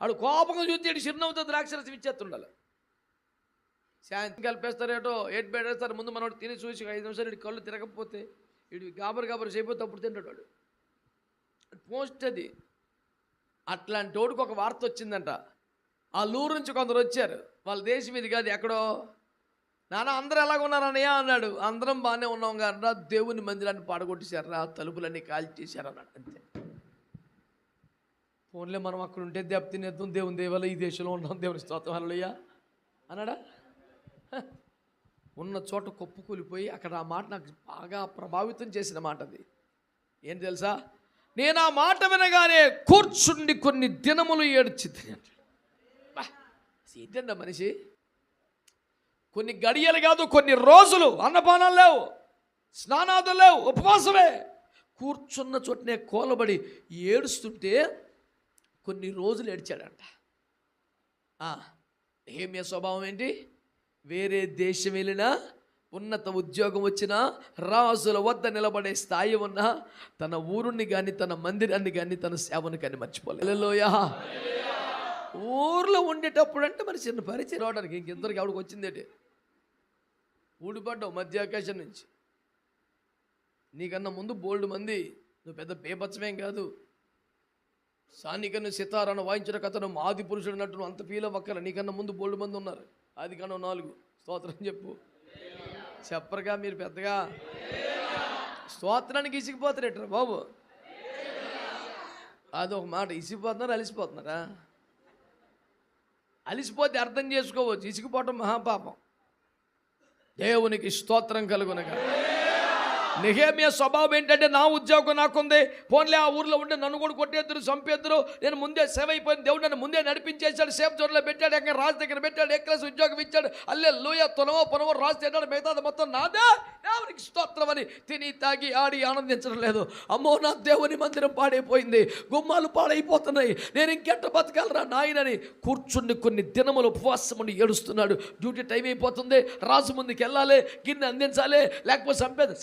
ఆడు కోపంగా చూస్తే చిరునవ్వుతో ద్రాక్షరసం ఇచ్చేస్తుండాలి. శాంతి కలిపేస్తారేటో, ఏటు పెట్టేస్తారు. ముందు మనోడు తిని చూసి 5 నిమిషాలు ఇటు కళ్ళు తిరగకపోతే ఇటు గాబరు చేయకపోతే అప్పుడు తింటాడు వాడు. పోస్ట్ అది. అట్లాంటి వాడికి ఒక వార్త వచ్చిందంట, ఆ ఊరు నుంచి కొందరు వచ్చారు. వాళ్ళ దేశం ఇది కాదు, ఎక్కడో. నాన్న అందరూ ఎలాగ ఉన్నారన్నయ్య అన్నాడు. అందరం బాగానే ఉన్నాం కానీ దేవుని మందిరాన్ని పాడగొట్టేశారా, తలుపులన్నీ కాల్చేశారు అన్నాడు. అంతే. ఫోన్లే మనం అక్కడ ఉంటే దెబ్బ తినేద్దాం, దేవుని దేవాల ఈ దేశంలో ఉన్నాం, దేవుని స్తోత్రం హల్లెలూయా అన్నాడా? ఉన్న చోట కొప్పు కూలిపోయి అక్కడ ఆ మాట నాకు బాగా ప్రభావితం చేసిన మాట అది. ఏంటి తెలుసా? నేను ఆ మాట వినగానే కూర్చుండి కొన్ని దినములు ఏడ్చిద్ది. ఏంటండి మనిషి? కొన్ని గడియలు కాదు, కొన్ని రోజులు అన్నపానాలు లేవు, స్నానాదులు లేవు, ఉపవాసమే. కూర్చున్న చోటనే కోలబడి ఏడుస్తుంటే కొన్ని రోజులు ఏడ్చాడంట. నెహెమ్యా స్వభావం ఏంటి? వేరే దేశం వెళ్ళినా, ఉన్నత ఉద్యోగం వచ్చినా, రాజుల వద్ద నిలబడే స్థాయి ఉన్నా, తన ఊరుని కానీ, తన మందిరాన్ని కానీ, తన సేవను కానీ మర్చిపోలేదు. హల్లెలూయా. ఊర్లో ఉండేటప్పుడు అంటే మరి చిన్న పరిచయం రావడానికి ఇంకెందరికి ఆవిడకి వచ్చిందేటి? ఊడిపడ్డావు మధ్య ఆకాశం నుంచి. నీకన్నా ముందు బోల్డ్ మంది, నువ్వు పెద్ద బేబచ్చమేం కాదు. సానికను సితారాను వాయించిన కథను ఆది పురుషుడు నటును అంత ఫీల్ అవ్వక్కల. నీకన్నా ముందు బోల్డ్ మంది ఉన్నారు. ఆది కాను 4 స్తోత్రం చెప్పు. చెప్పరుగా మీరు పెద్దగా. స్తోత్రానికి ఇసిగిపోతారేట్రా బాబు? అదొక మాట. ఇసిగిపోతున్నారా, అలిసిపోతున్నారా? అలిసిపోతే అర్థం చేసుకోవచ్చు, ఇసిగిపోవటం మహాపాపం. దేవునికి స్తోత్రం కలుగునగా. నెహెమ్యా స్వభావం ఏంటంటే, నా ఉద్యోగం నాకుంది, పోన్లే ఆ ఊర్లో ఉంటే నన్ను కూడా కొట్టేద్దరు, చంపేద్దరు, నేను ముందే సేవ అయిపోయింది, దేవుడు నన్ను ముందే నడిపించేశాడు, సేఫ్ జోన్లో పెట్టాడు, ఎక్కడ రాజు దగ్గర పెట్టాడు, ఎక్కలేసి ఉద్యోగం ఇచ్చాడు, హల్లెలూయా, తునమో పొనమో రాజు తిన్నాడు, మిగతాది మొత్తం నాదే, దేవునికి స్తోత్రం అని తిని తాగి ఆడి ఆనందించడం లేదు. అమ్మో, నా దేవుని మందిరం పాడైపోయింది, గుమ్మాలు పాడైపోతున్నాయి, నేను ఇంకెట్ట బతకాలరా నాయనని కూర్చుండి కొన్ని దినములు ఉపవాసం ఉండి ఏడుస్తున్నాడు. డ్యూటీ టైం అయిపోతుంది, రాజు ముందుకు వెళ్ళాలి, గిన్నె అందించాలి, లేకపోతే చంపేది.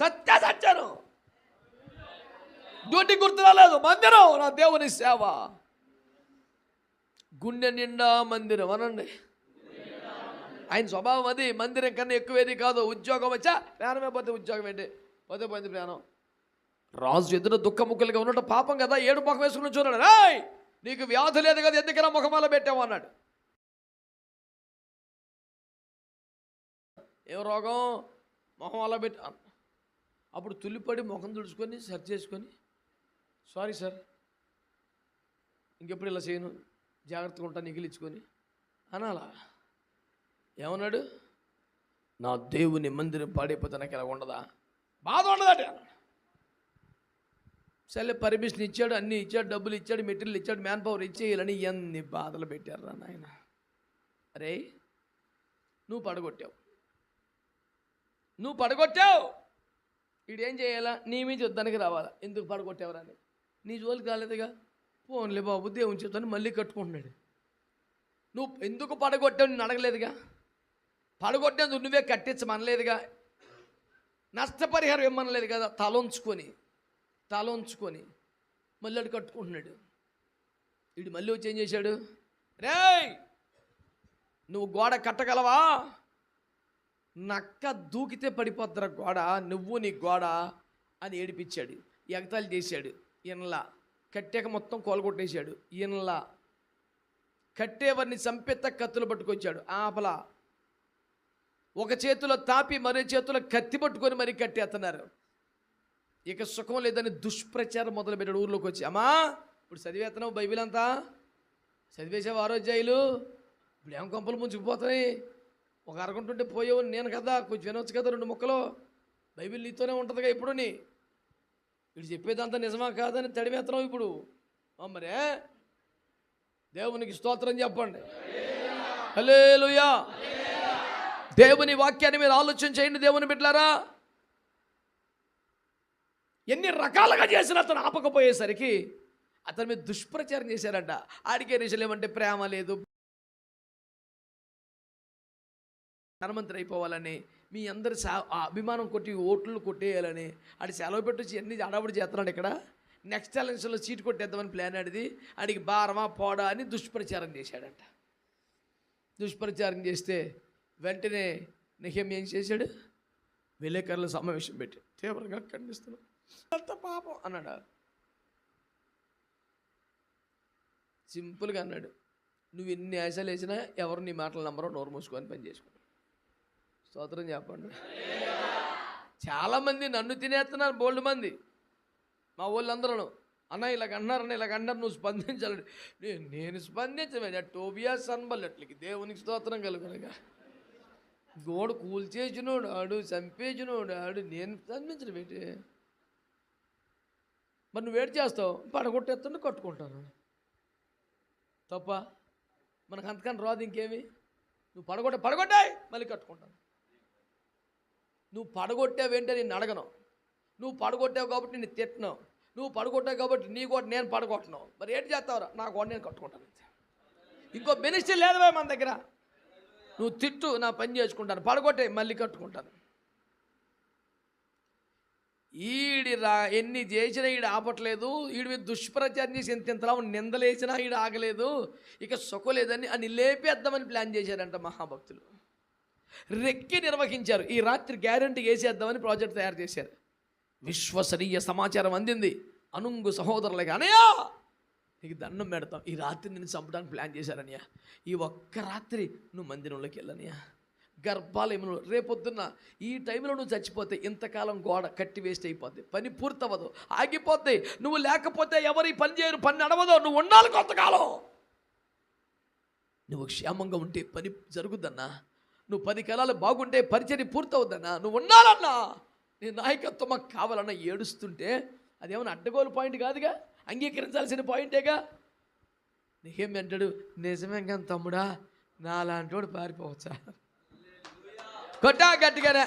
సత్యాను డ్యూటీ గుర్తు రాలేదు, మందిరం నా దేవుని సేవ. గుండె నిండా మందిరం అనండి. ఆయన స్వభావం అది. మందిరం కన్నా ఎక్కువేది కాదు. ఉద్యోగం వచ్చా ప్రాణమే పోతే, ఉద్యోగం ఏంటి పోతే పోయింది ప్రాణం. రాజు ఎదురు దుఃఖముఖులుగా ఉన్నట్టు పాపం కదా, ఏడు ముఖం వేసుకుని చూడాడు. రాయ్, నీకు వ్యాధి లేదు కదా, ఎందుకైనా ముఖమాల పెట్టావు అన్నాడు. ఏం రోగం? ముఖం అలా పెట్టి. అప్పుడు తుల్లిపడి ముఖం తుడుచుకొని సరి చేసుకొని, సారీ సార్, ఇంకెప్పుడు ఇలా చేయను, జాగ్రత్తగా ఉంటాను, నిగిలించుకొని అనాలా? ఏమన్నాడు? నా దేవుని మందిరం పాడైపోతే నాకు ఇలా ఉండదా, బాధ ఉండదట. సరే పర్మిషన్ ఇచ్చాడు, అన్నీ ఇచ్చాడు, డబ్బులు ఇచ్చాడు, మెటీరియల్ ఇచ్చాడు, మ్యాన్ పవర్ ఇచ్చేయాలని ఎన్ని బాధలు పెట్టారు రా నాయన. అరే, నువ్వు పడగొట్టావు, వీడేం చేయాలా? నీ మీద యుద్ధానికి రావాలా? ఎందుకు పడగొట్టేవరా అని. నీ జోలికి రాలేదుగా, పోన్లే బాబు దేవుని చెప్తాను, మళ్ళీ కట్టుకుంటున్నాడు. నువ్వు ఎందుకు పడగొట్టావు నేను అడగలేదుగా, పడగొట్టేందుకు నువ్వే కట్టించమనలేదుగా, నష్టపరిహారం ఇమ్మనలేదు కదా. తలంచుకొని మళ్ళీ అడు కట్టుకుంటున్నాడు. వీడు మళ్ళీ వచ్చి ఏం చేశాడు? రేయ్, నువ్వు గోడ కట్టగలవా? నక్క దూకితే పడిపోద్దరా గోడ, నువ్వు నీ గోడ అని ఏడిపించాడు. ఎగతాళి చేశాడు. ఈయనలా కట్టాక మొత్తం కోలగొట్టేశాడు. ఈయనలా కట్టేవారిని చంపేత కత్తులు పట్టుకొచ్చాడు. ఆపలా ఒక చేతిలో తాపి మరో చేతిలో కత్తి పట్టుకొని మరీ కట్టేస్తున్నారు. ఇక సుఖం లేదని దుష్ప్రచారం మొదలుపెట్టాడు. ఊర్లోకి వచ్చి, అమ్మా ఇప్పుడు చదివేస్తున్నావు బైబిల్ అంతా, చదివేసావు 6 అధ్యాయాలు, ఇప్పుడు ఏం కొంపలు ముంచుకుపోతున్నాయి, ఒక అరగంట ఉంటే పోయేవు నేను కదా, కొంచెం వినవచ్చు కదా 2 ముక్కలు, బైబిల్ నీతోనే ఉంటుందిగా ఇప్పుడు. వీడు చెప్పేదంతా నిజమా కాదని తడిమేస్తున్నావు ఇప్పుడు. మరే దేవునికి స్తోత్రం చెప్పండి. హల్లెలూయా. దేవుని వాక్యాన్ని మీరు ఆలోచన చేయండి. దేవుని బిడ్డలారా, ఎన్ని రకాలుగా చేసినా అతను ఆపకపోయేసరికి అతని మీద దుష్ప్రచారం చేశారంట. ఆడికే రీజన్ ఏమంటే ప్రేమ లేదు, ధనవంతుడు అయిపోవాలని, మీ అందరి అభిమానం కొట్టి ఓట్లు కొట్టేయాలని ఆడి సెలవు పెట్టొచ్చి ఎన్ని అడవుడు చేస్తున్నాడు. ఇక్కడ నెక్స్ట్ ఎలక్షన్లో సీటు కొట్టేద్దామని ప్లాన్ ఆడిది. ఆడికి భారమా పోడా అని దుష్ప్రచారం చేశాడంట. దుష్ప్రచారం చేస్తే వెంటనే నెహెమ్యా ఏం చేశాడు? విలేకరుల సమావేశం పెట్టి తీవ్రంగా ఖండిస్తున్నాడు. అంత పాపం అన్నాడు. సింపుల్గా అన్నాడు, నువ్వు ఎన్ని ఆశలు వేసినా ఎవరు నీ మాటలు నమ్మరో, నోరు మూసుకొని పని చేసుకో. స్తోత్రం చెప్పండి. చాలామంది నన్ను తినేస్తున్నారు, బోల్డ్ మంది మా వాళ్ళందరూ. అన్న ఇలాగ అన్నారన్న, ఇలాగ అన్నారు, నువ్వు స్పందించాలి. నేను స్పందించమే టోబియా సన్బల్లట్లకి దేవునికి స్తోత్రం కలుగునగా. గోడ కూల్చేసినోడు ఆడు, చంపేసినోడు ఆడు, నేను స్పందించడం ఏంటి? మరి నువ్వు వేడి చేస్తావు, పడగొట్టేస్తుంటే కట్టుకుంటాను. తప్ప మనకు అంతకని రాదు ఇంకేమి. నువ్వు పడగొట్టాయి మళ్ళీ కట్టుకుంటాను. నువ్వు పడగొట్టావేంటే నేను అడగను. నువ్వు పడగొట్టావు కాబట్టి నేను తిట్టను. నువ్వు పడగొట్టావు కాబట్టి నీ కూడా నేను పడగొట్టను. మరి ఏంటి చేస్తావురా? నా కూడా నేను కట్టుకుంటాను. ఇంకో బెనిఫిట్ లేదు మన దగ్గర. నువ్వు తిట్టు, నా పని చేసుకుంటాను. పడగొట్టే మళ్ళీ కట్టుకుంటాను. ఎన్ని చేసినా ఈడు ఆపట్లేదు. ఈడి మీద దుష్ప్రచారం చేసి ఇంతలా నిందలేసినా ఈడు ఆగలేదు. ఇక సుఖలేదని అని లేపేద్దామని ప్లాన్ చేశారంట మహాభక్తులు. రెక్కి నిర్వహించారు. ఈ రాత్రి గ్యారెంటీ వేసేద్దామని ప్రాజెక్ట్ తయారు చేశారు. విశ్వసనీయ సమాచారం అందింది అనుంగు సహోదరులకి. అనయ్యా నీకు దండం పెడతాం, ఈ రాత్రి నేను చంపడానికి ప్లాన్ చేశారనియా. ఈ ఒక్క రాత్రి నువ్వు మందిరంలోకి వెళ్ళనియా. గర్భాలయంలో రేపొద్దున్న ఈ టైంలో నువ్వు చచ్చిపోతే ఇంతకాలం గోడ కట్టి వేస్ట్ అయిపోద్ది, పని పూర్తవ్వదు, ఆగిపోద్ది. నువ్వు లేకపోతే ఎవరు ఈ పని చేయరు, పని నడవదు. నువ్వు ఉండాలి కొంతకాలం. నువ్వు క్షేమంగా ఉంటే పని జరుగుద్దన్నా. నువ్వు 10 కాలాలు బాగుంటే పరిచర్య పూర్తవుద్దన్నా. నువ్వు ఉండాలన్నా. నీ నాయకత్వం మాకు కావాలన్నా. ఏడుస్తుంటే అదేమన్నా అడ్డగోలు పాయింట్ కాదుగా, అంగీకరించాల్సిన పాయింటేగా. నీకేమి అంటాడు? నిజమే కానీ తమ్ముడా, నాలాంటి వాడు పారిపోవచ్చా? కొట్టా గట్టిగానే.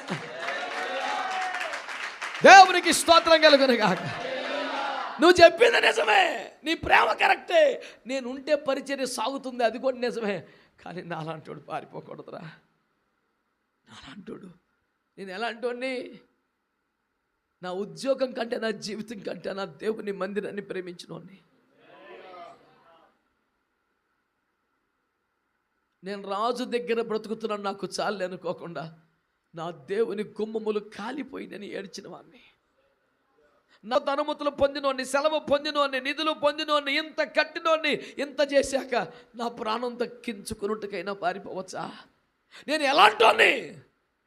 దేవునికి స్తోత్రం కలుగునుగాక. నువ్వు చెప్పింది నిజమే, నీ ప్రేమ కరెక్టే. నేను ఉంటే పరిచర్య సాగుతుంది, అది కూడా నిజమే. కానీ నాలాంటోడు పారిపోకూడదురా. నాలాంటోడు నేను ఎలాంటోడిని? నా ఉద్యోగం కంటే, నా జీవితం కంటే నా దేవుని మందిరాన్ని ప్రేమించినోడిని. నేను రాజు దగ్గర బ్రతుకుతున్నాను, నాకు చాలు అనుకోకుండా నా దేవుని గుమ్మములు కాలిపోయినని ఏడ్చిన వాడిని. నా అనుమతులు పొందినోడిని, సెలవు పొందినోడిని, నిధులు పొందినోడిని, ఇంత కట్టినోడిని. ఇంత చేశాక నా ప్రాణం దక్కించుకున్నట్టుకైనా పారిపోవచ్చా? నేను ఎలాంటోని?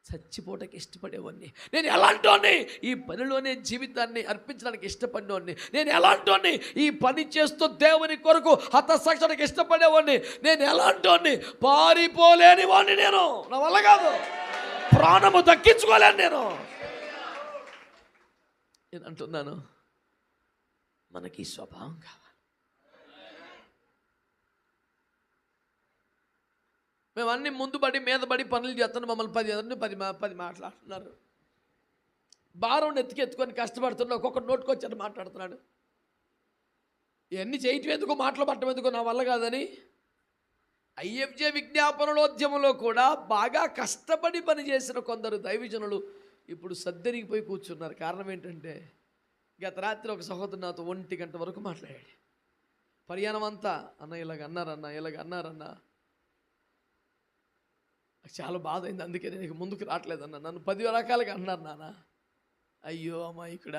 చచ్చిపోవటానికి ఇష్టపడేవాడిని. నేను ఎలాంటోని? ఈ పనిలోనే జీవితాన్ని అర్పించడానికి ఇష్టపడేవాడిని. నేను ఎలాంటోని? ఈ పని చేస్తూ దేవుని కొరకు హతసాక్షానికి ఇష్టపడేవాడిని. నేను ఎలాంటోని? పారిపోలేని వాడిని. నేను నా వల్ల కాదు, ప్రాణము దక్కించుకోలేను నేను అంటున్నాను. మనకి ఈ స్వభావం కావాలి. మేము అన్నీ ముందు పడి మీద పడి పనులు చేస్తున్నాం. మమ్మల్ని 10 మాట్లాడుతున్నారు. భారం ఎత్తుకొని కష్టపడుతున్నా. ఒక్కొక్కటి నోటుకొచ్చి మాట్లాడుతున్నాడు. ఇవన్నీ చేయటం ఎందుకు, మాటలు పట్టడం ఎందుకు, నా వల్ల కాదని. ఐఎఫ్జే విజ్ఞాపనలోద్యమంలో కూడా బాగా కష్టపడి పనిచేసిన కొందరు దైవజనులు ఇప్పుడు సద్దరిగిపోయి కూర్చున్నారు. కారణం ఏంటంటే, గత రాత్రి ఒక సహోదరు నాతో 1 గంట వరకు మాట్లాడాడు. పర్యాణం అంతా అన్న ఇలాగ అన్నారన్నా. చాలా బాధ అయింది. అందుకే నేను ముందుకు రావట్లేదన్నా. నన్ను 10 రకాలుగా అన్నారు నాన్న. అయ్యో అమ్మా, ఇక్కడ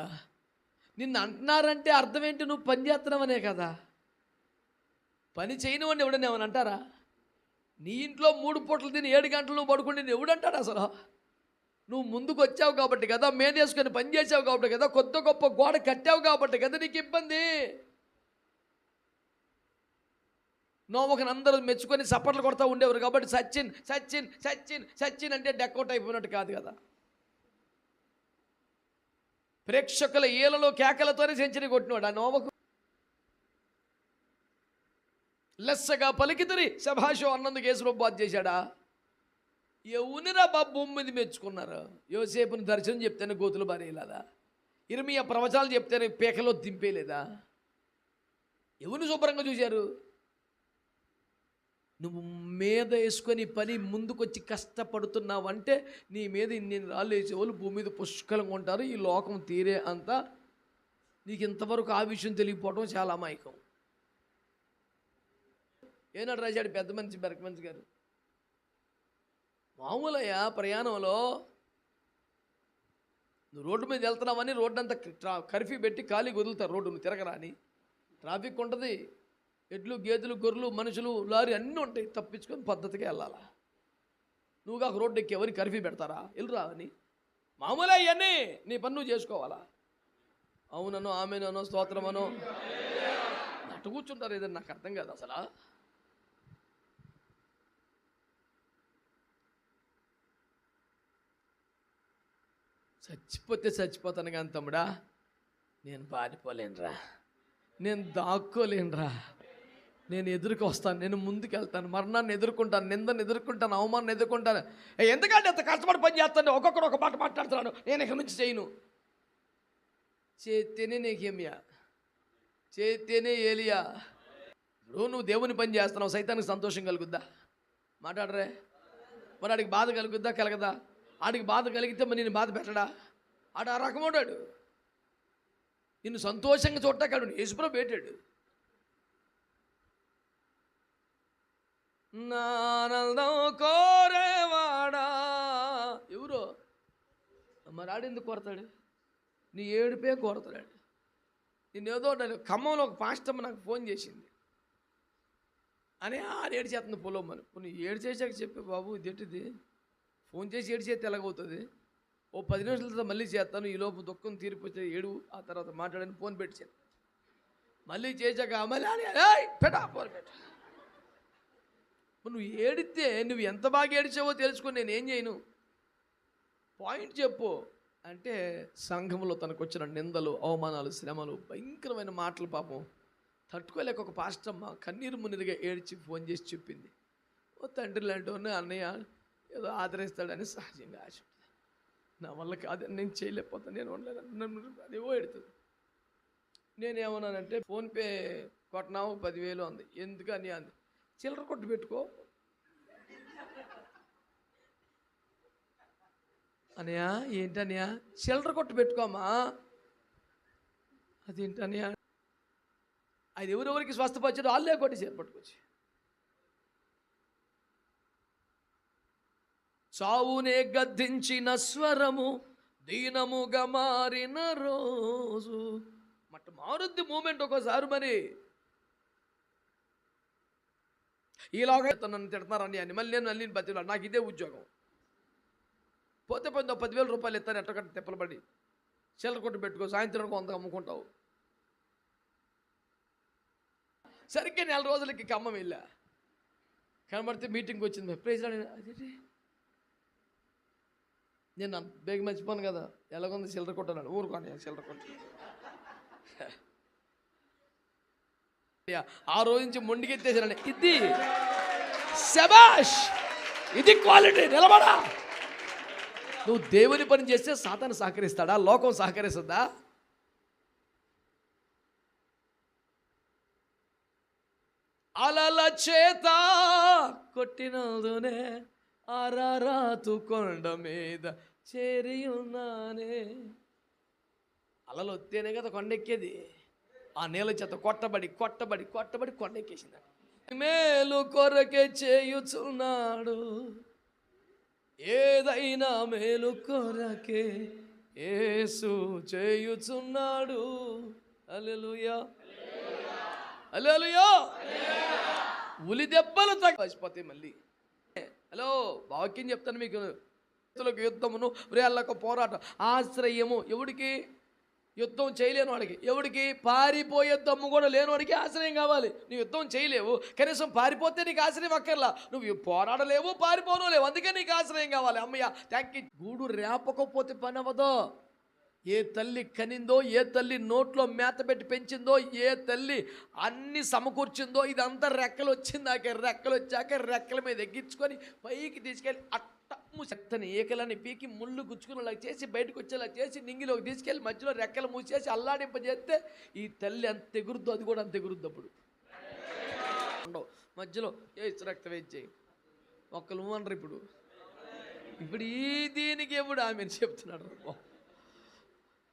నిన్ను అంటున్నారంటే అర్థం ఏంటి? నువ్వు పని చేస్తున్నావనే కదా. పని చేయని వాడిని ఎవడని ఏమని అంటారా? నీ ఇంట్లో 3 పూటలు తిని 7 గంటలు నువ్వు పడుకుంటే నేను ఎవడంటాడు అసలు? నువ్వు ముందుకు వచ్చావు కాబట్టి కదా, మేనేసుకొని పని చేసావు కాబట్టి కదా, కొత్త గొప్ప గోడ కట్టావు కాబట్టి కదా నీకు ఇబ్బంది. నోవకని అందరూ మెచ్చుకొని సపట్లు కొడతా ఉండేవారు కాబట్టి సచిన్ సచిన్ సచిన్ సచిన్ అంటే డెక్అవుట్ అయిపోయినట్టు కాదు కదా. ప్రేక్షకుల ఈలలో కేకలతోనే సెంచరీ కొట్టినాడు ఆ నోవకు. లెస్సగా పలికితరి శభాషో అన్నందుకు యేసుప్రభు బాధ చేశాడా? ఎవరిరా బాబు భూమి మీద మెచ్చుకున్నారు? యోసేపుని దర్శనం చెప్తేనే గోతులు బారేయలేదా? ఇర్మియా ప్రవచనాలు చెప్తేనే పేకలో దింపేలేదా? ఎవరిని శుభ్రంగా చూశారు? నువ్వు మీద వేసుకొని పని ముందుకొచ్చి కష్టపడుతున్నావు అంటే నీ మీద ఇన్ని రాళ్ళు వేసేవాళ్ళు భూమి మీద పుష్కలంగా ఉంటారు. ఈ లోకం తీరే అంతా నీకు ఇంతవరకు ఆ విషయం తెలియకపోవడం చాలా అమాయకం. ఏనాడు రాశాడు పెద్ద మనిషి బెరక మనిషి గారు, మామూలయ్యా ప్రయాణంలో నువ్వు రోడ్డు మీద వెళ్తున్నావని రోడ్డు అంతా కర్ఫ్యూ పెట్టి ఖాళీ వదులుతారు. రోడ్డు నువ్వు తిరగరాని ట్రాఫిక్ ఉంటుంది. ఎడ్లు, గేదెలు, గొర్రెలు, మనుషులు, లారీ అన్నీ ఉంటాయి. తప్పించుకొని పద్ధతిగా వెళ్ళాలా. నువ్వుగా రోడ్డు ఎక్కి ఎవరికి కర్ఫ్యూ పెడతారా? వెళ్ళురా అని మామూలే అవన్నీ. నీ పని నువ్వు చేసుకోవాలా. అవునను, ఆమెనో, స్తోత్రమనో అట్టు కూర్చుంటారు. ఏదైనా నాకు అర్థం కాదు అసలు. చచ్చిపోతే చచ్చిపోతాను కానీ తమ్ముడా, నేను పారిపోలేనురా, నేను దాక్కోలేనురా. నేను ఎదురుకు వస్తాను, నేను ముందుకు వెళ్తాను, మరణాన్ని ఎదుర్కొంటాను, నిందను ఎదుర్కొంటాను, అవమానాన్ని ఎదుర్కొంటాను. ఎందుకంటే అంత కష్టపడి పని చేస్తాను, ఒక్కొక్కడు ఒక మాట మాట్లాడుతున్నాను. నేను ఇక్కడి నుంచి చేయను. చేస్తేనే నెహెమ్యా, చేస్తేనే ఏలియా. ఇప్పుడు నువ్వు దేవుని పని చేస్తున్నావు, సైతానికి సంతోషం కలుగుద్దా? మాట్లాడరే. మరి ఆడికి బాధ కలుగుద్దా? కలగదా? ఆడికి బాధ కలిగితే మరి నేను బాధ పెట్టడా? ఆడు ఆ రకముండాడు. నిన్ను సంతోషంగా చూడటాడు యేసుప్రభు పెట్టాడు. నానందం కోరేవాడా ఎవరో మరి ఆడెందుకు కోరతాడు? నీ ఏడుపే కోరతాడు. నేనేదో ఖమ్మంలో ఒక పాస్టమ్మ నాకు ఫోన్ చేసింది అని ఏడు చేస్తుంది పొలమ్మని. కొన్ని ఏడు చేసాక చెప్పే బాబు ఇదేంటిది, ఫోన్ చేసి ఏడు చేస్తే ఎలాగవుతుంది? ఓ 10 నిమిషాల తర్వాత మళ్ళీ చేస్తాను, ఈ లోపు దుఃఖం తీరిపోతే ఏడు, ఆ తర్వాత మాట్లాడని ఫోన్ పెట్టాను. మళ్ళీ చేశాక మళ్ళీ పెట్టా ఫోన్ పెట్ట. నువ్వు ఏడితే నువ్వు ఎంత బాగా ఏడిచావో తెలుసుకొని నేనేం చేయను. పాయింట్ చెప్పు అంటే సంఘంలో తనకు వచ్చిన నిందలు, అవమానాలు, శ్రమలు, భయంకరమైన మాటలు పాపం తట్టుకోలేక ఒక పాస్టమ్మ కన్నీరు మున్నీరుగా ఏడ్చి ఫోన్ చేసి చెప్పింది. ఓ తండ్రి లాంటి అన్నయ్య ఏదో ఆదరిస్తాడని సహజంగా ఆశ. నా వల్ల కాదని నేను చేయలేకపోతాను, నేను ఉండలేను, అదేవో ఎడుతుంది. నేనేమన్నానంటే ఫోన్పే కొట్టినావు 10,000 అంది. ఎందుకని అంది. చిల్లర కొట్టు పెట్టుకో అనయా. ఏంటనయా? చిల్లర కొట్టు పెట్టుకోమా. అదేంటనయా? అది ఎవరెవరికి స్వస్థపరిచారు వాళ్ళే కొట్టేసారు పట్టుకొచ్చి. చావునే గద్దించిన స్వరము దీనముగా మారిన రోజు. మట్ట మారుద్ది మూమెంట్ ఒక్కోసారి. మరి ఈలాగా నన్ను తిడతారని అని మళ్ళీ నేను బతిలాడు. నాకు ఇదే ఉద్యోగం. పోతే 10,000 రూపాయలు ఇస్తాను ఎట్టకట్ట తిప్పలు పడి చిల్లర కొట్టు పెట్టుకో, సాయంత్రం కొంత అమ్ముకుంటావు. సరిగ్గా 4 రోజులకి ఖమ్మం వెళ్ళా. కనబడితే మీటింగ్కి వచ్చింది. ప్రైజ్ అదేంటి నేను బేగ మర్చిపోను కదా, ఎలాగొంది చిల్లర కొట్టాను. ఊరుకోండి చిల్లర కొట్టు. ఆ రోజు నుంచి మొండికెత్తేసాను. ఇది శబాష్, ఇది క్వాలిటీ. నిలబడా. నువ్వు దేవుని పని చేస్తే సాతాను సహకరిస్తాడా? లోకం సహకరిస్తుందా? అలల చేత కొట్టినదునే అరారాతు కొండ మీద చేరి ఉన్నానే. అలలు వస్తేనే కదా కొండెక్కేది. ఆ నేల చేత కొట్టబడి కొట్టబడి కొట్టబడి కొండెక్కేసింది. మేలు కొరకే చేయుచున్నాడు, ఏదైనా మేలు కొరకే యేసు చేయుచున్నాడు. హల్లెలూయా, హల్లెలూయా. ఉలి దెబ్బలు తగ్గిపోతాయి మళ్ళీ. హలో, వాక్యం చెప్తాను మీకు. యుద్ధమును వేళ్ళకు పోరాటం, ఆశ్రయము. ఎవడికి? యుద్ధం చేయలేని వాడికి. ఎవడికి? పారిపోయే దమ్ము కూడా లేనివాడికి ఆశ్రయం కావాలి. నువ్వు యుద్ధం చేయలేవు, కనీసం పారిపోతే నీకు ఆశ్రయం అక్కర్లా. నువ్వు పోరాడలేవు, పారిపోనలేవు, అందుకే నీకు ఆశ్రయం కావాలి. అమ్మయ్య థ్యాంక్ యూ. గూడు రేపకపోతే పని అవ్వదో. ఏ తల్లి కనిందో, ఏ తల్లి నోట్లో మేత పెట్టి పెంచిందో, ఏ తల్లి అన్ని సమకూర్చిందో, ఇదంతా రెక్కలు వచ్చిందాక, రెక్కలు వచ్చాక రెక్కల మీద ఎక్కించుకొని పైకి తీసుకెళ్ళి చెత్తని ఏకలని పీకి ముళ్ళు గుచ్చుకునేలా చేసి బయటకు వచ్చేలా చేసి నింగిలోకి తీసుకెళ్ళి మధ్యలో రెక్కలు మూసేసి అల్లాడింపజేస్తే ఈ తల్లి అంత ఎగురుద్దు, అది కూడా అంత ఎగురుద్దు. అప్పుడు ఉండవు మధ్యలో ఏ రక్త వేయి ఒక్కరు అనరు. ఇప్పుడు ఈ దీనికి ఎప్పుడు ఆమె చెప్తున్నాడు.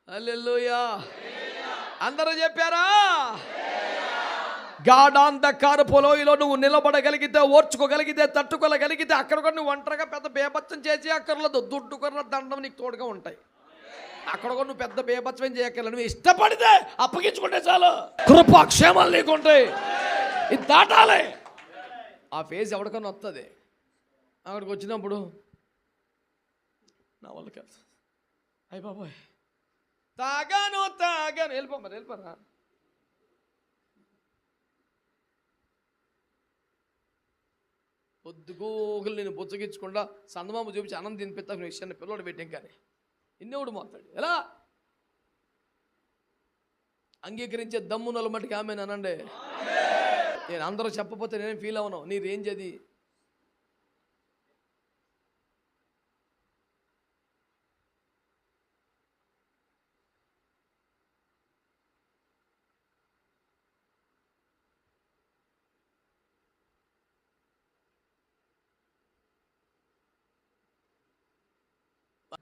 హల్లెలూయా. అందరూ చెప్పారా? గాఢాంధకారపు లోయలో నువ్వు నిలబడగలిగితే, ఓర్చుకోగలిగితే, తట్టుకోగలిగితే అక్కడ కూడా నువ్వు ఒంటరిగా పెద్ద బేభత్సం చేసి అక్కర్లేదు. దుడ్డు కొన్న దండం నీకు తోడుగా ఉంటాయి. అక్కడ కూడా నువ్వు పెద్ద బేభత్సం చేయక్కర్లేదు. నువ్వు ఇష్టపడితే అప్పగించుకుంటే చాలు, కృపాక్షేమాలు నీకు ఉంటాయి. ఇది దాటాలి. ఆ ఫేజ్ ఎవరికన్నా వస్తుంది. అక్కడికి వచ్చినప్పుడు నా వల్ల కాదు, అయ్య బాబాయ్ తాగాను వెళ్ళిపోరా. పొద్దుగోగులు నేను బుచ్చగించకుండా సందమామ చూపించి అన్నం తినిపిస్తాను విషయాన్ని పిల్లడు పెట్టాం. కానీ ఇన్నెవడు మాట్లాడు ఎలా అంగీకరించే దమ్ము నలుమటికి ఆమె అనండి. నేను అందరూ చెప్పపోతే నేనేం ఫీల్ అవను. నీ రేంజ్ అది.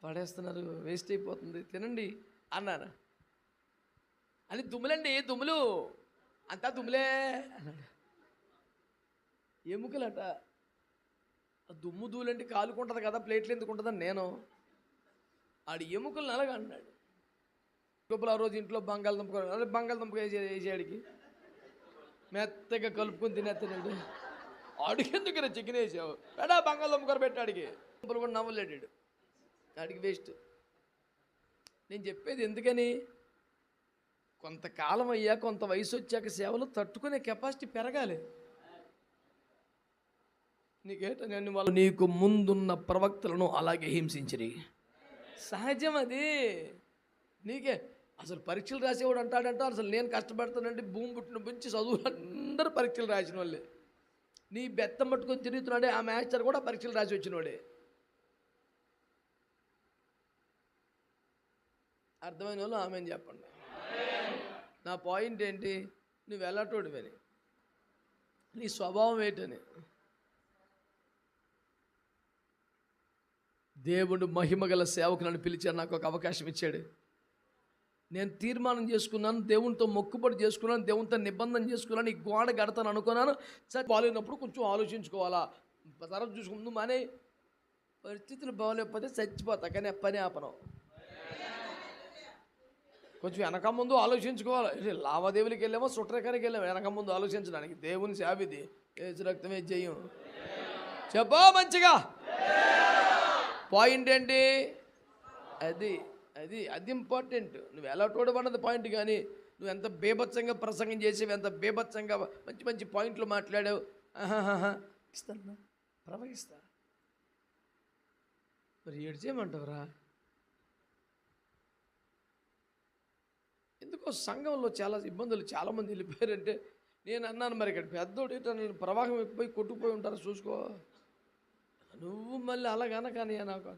పడేస్తున్నారు, వేస్ట్ అయిపోతుంది, తినండి అన్నాను. అని తుమ్ములండి, తుమ్ములు అంతా తుమ్ములే అన్నాడు. ఎముకలట. దుమ్ము దూలంటే కాలుకుంటుంది కదా, ప్లేట్లు ఎందుకు ఉంటుందని నేను. ఆడు ఎముకలు నలగా అన్నాడు. లోపల ఆ రోజు ఇంట్లో బంగాళదుంప వేసేవాడికి మెత్తగా కలుపుకొని తినేస్తున్నాడు. అడిగెందుకు చికెన్ వేసావు ఎడా బంగాళదుంప కూర పెట్టాడికి కూడా నవ్వలేడాడు. ఆడికి వేస్ట్. నేను చెప్పేది ఎందుకని, కొంతకాలం అయ్యా కొంత వయసు వచ్చాక సేవలు తట్టుకునే కెపాసిటీ పెరగాలి. నీకేట నేను వాళ్ళు నీకు ముందున్న ప్రవక్తలను అలాగే హింసించిరి. సహజం అది. నీకే అసలు పరీక్షలు రాసేవాడు అంటాడంట, అసలు నేను కష్టపడతానంటే భూమి పుట్టిన నుంచి చదువులు అందరూ పరీక్షలు రాసిన వాళ్ళే. నీ బెత్తం పట్టుకొని తిరుగుతున్నాడే ఆ మాస్టర్ కూడా పరీక్షలు రాసి వచ్చినవాడే. అర్థమైన వాళ్ళు ఆమెను చెప్పండి. నా పాయింట్ ఏంటి, నువ్వు వెళ్ళటోడివని, నీ స్వభావం ఏంటని. దేవుడు మహిమగల సేవకు నన్ను పిలిచాడు, నాకు ఒక అవకాశం ఇచ్చాడు. నేను తీర్మానం చేసుకున్నాను, దేవునితో మొక్కుబడి చేసుకున్నాను, దేవునితో నిబంధన చేసుకున్నాను, ఈ గోడ కడతాను అనుకున్నాను. బాగాలేనప్పుడు కొంచెం ఆలోచించుకోవాలా, తర్వాత చూసుకుంటూ మానే. పరిస్థితులు బాగోలేకపోతే చచ్చిపోతా, కానీ పని ఆపను. కొంచెం వెనక ముందు ఆలోచించుకోవాలి. లావాదేవీలకి వెళ్ళామో సుట్రకానికి వెళ్ళాము, వెనక ముందు ఆలోచించడానికి. దేవుని సేవిది, ఏసు రక్తమే జయం. చెప్పా మంచిగా. పాయింట్ ఏంటి, అది అది అది ఇంపార్టెంట్. నువ్వు ఎలా తోడబడ్డది పాయింట్. కానీ నువ్వు ఎంత బేభత్సంగా ప్రసంగం చేసేవి, ఎంత బేభత్సంగా మంచి మంచి పాయింట్లు మాట్లాడావు. ఇస్తాను, ప్రవహిస్తా. మరి ఏడ్చేయమంటావురా? ఎందుకో సంఘంలో చాలా ఇబ్బందులు, చాలామంది వెళ్ళిపోయారంటే నేను అన్నాను, మరి ఇక్కడ పెద్దోడు నేను ప్రవాహం ఎక్కువై కొట్టుకుపోయి ఉంటారు చూసుకో. నువ్వు మళ్ళీ అలాగన కానీ నాకు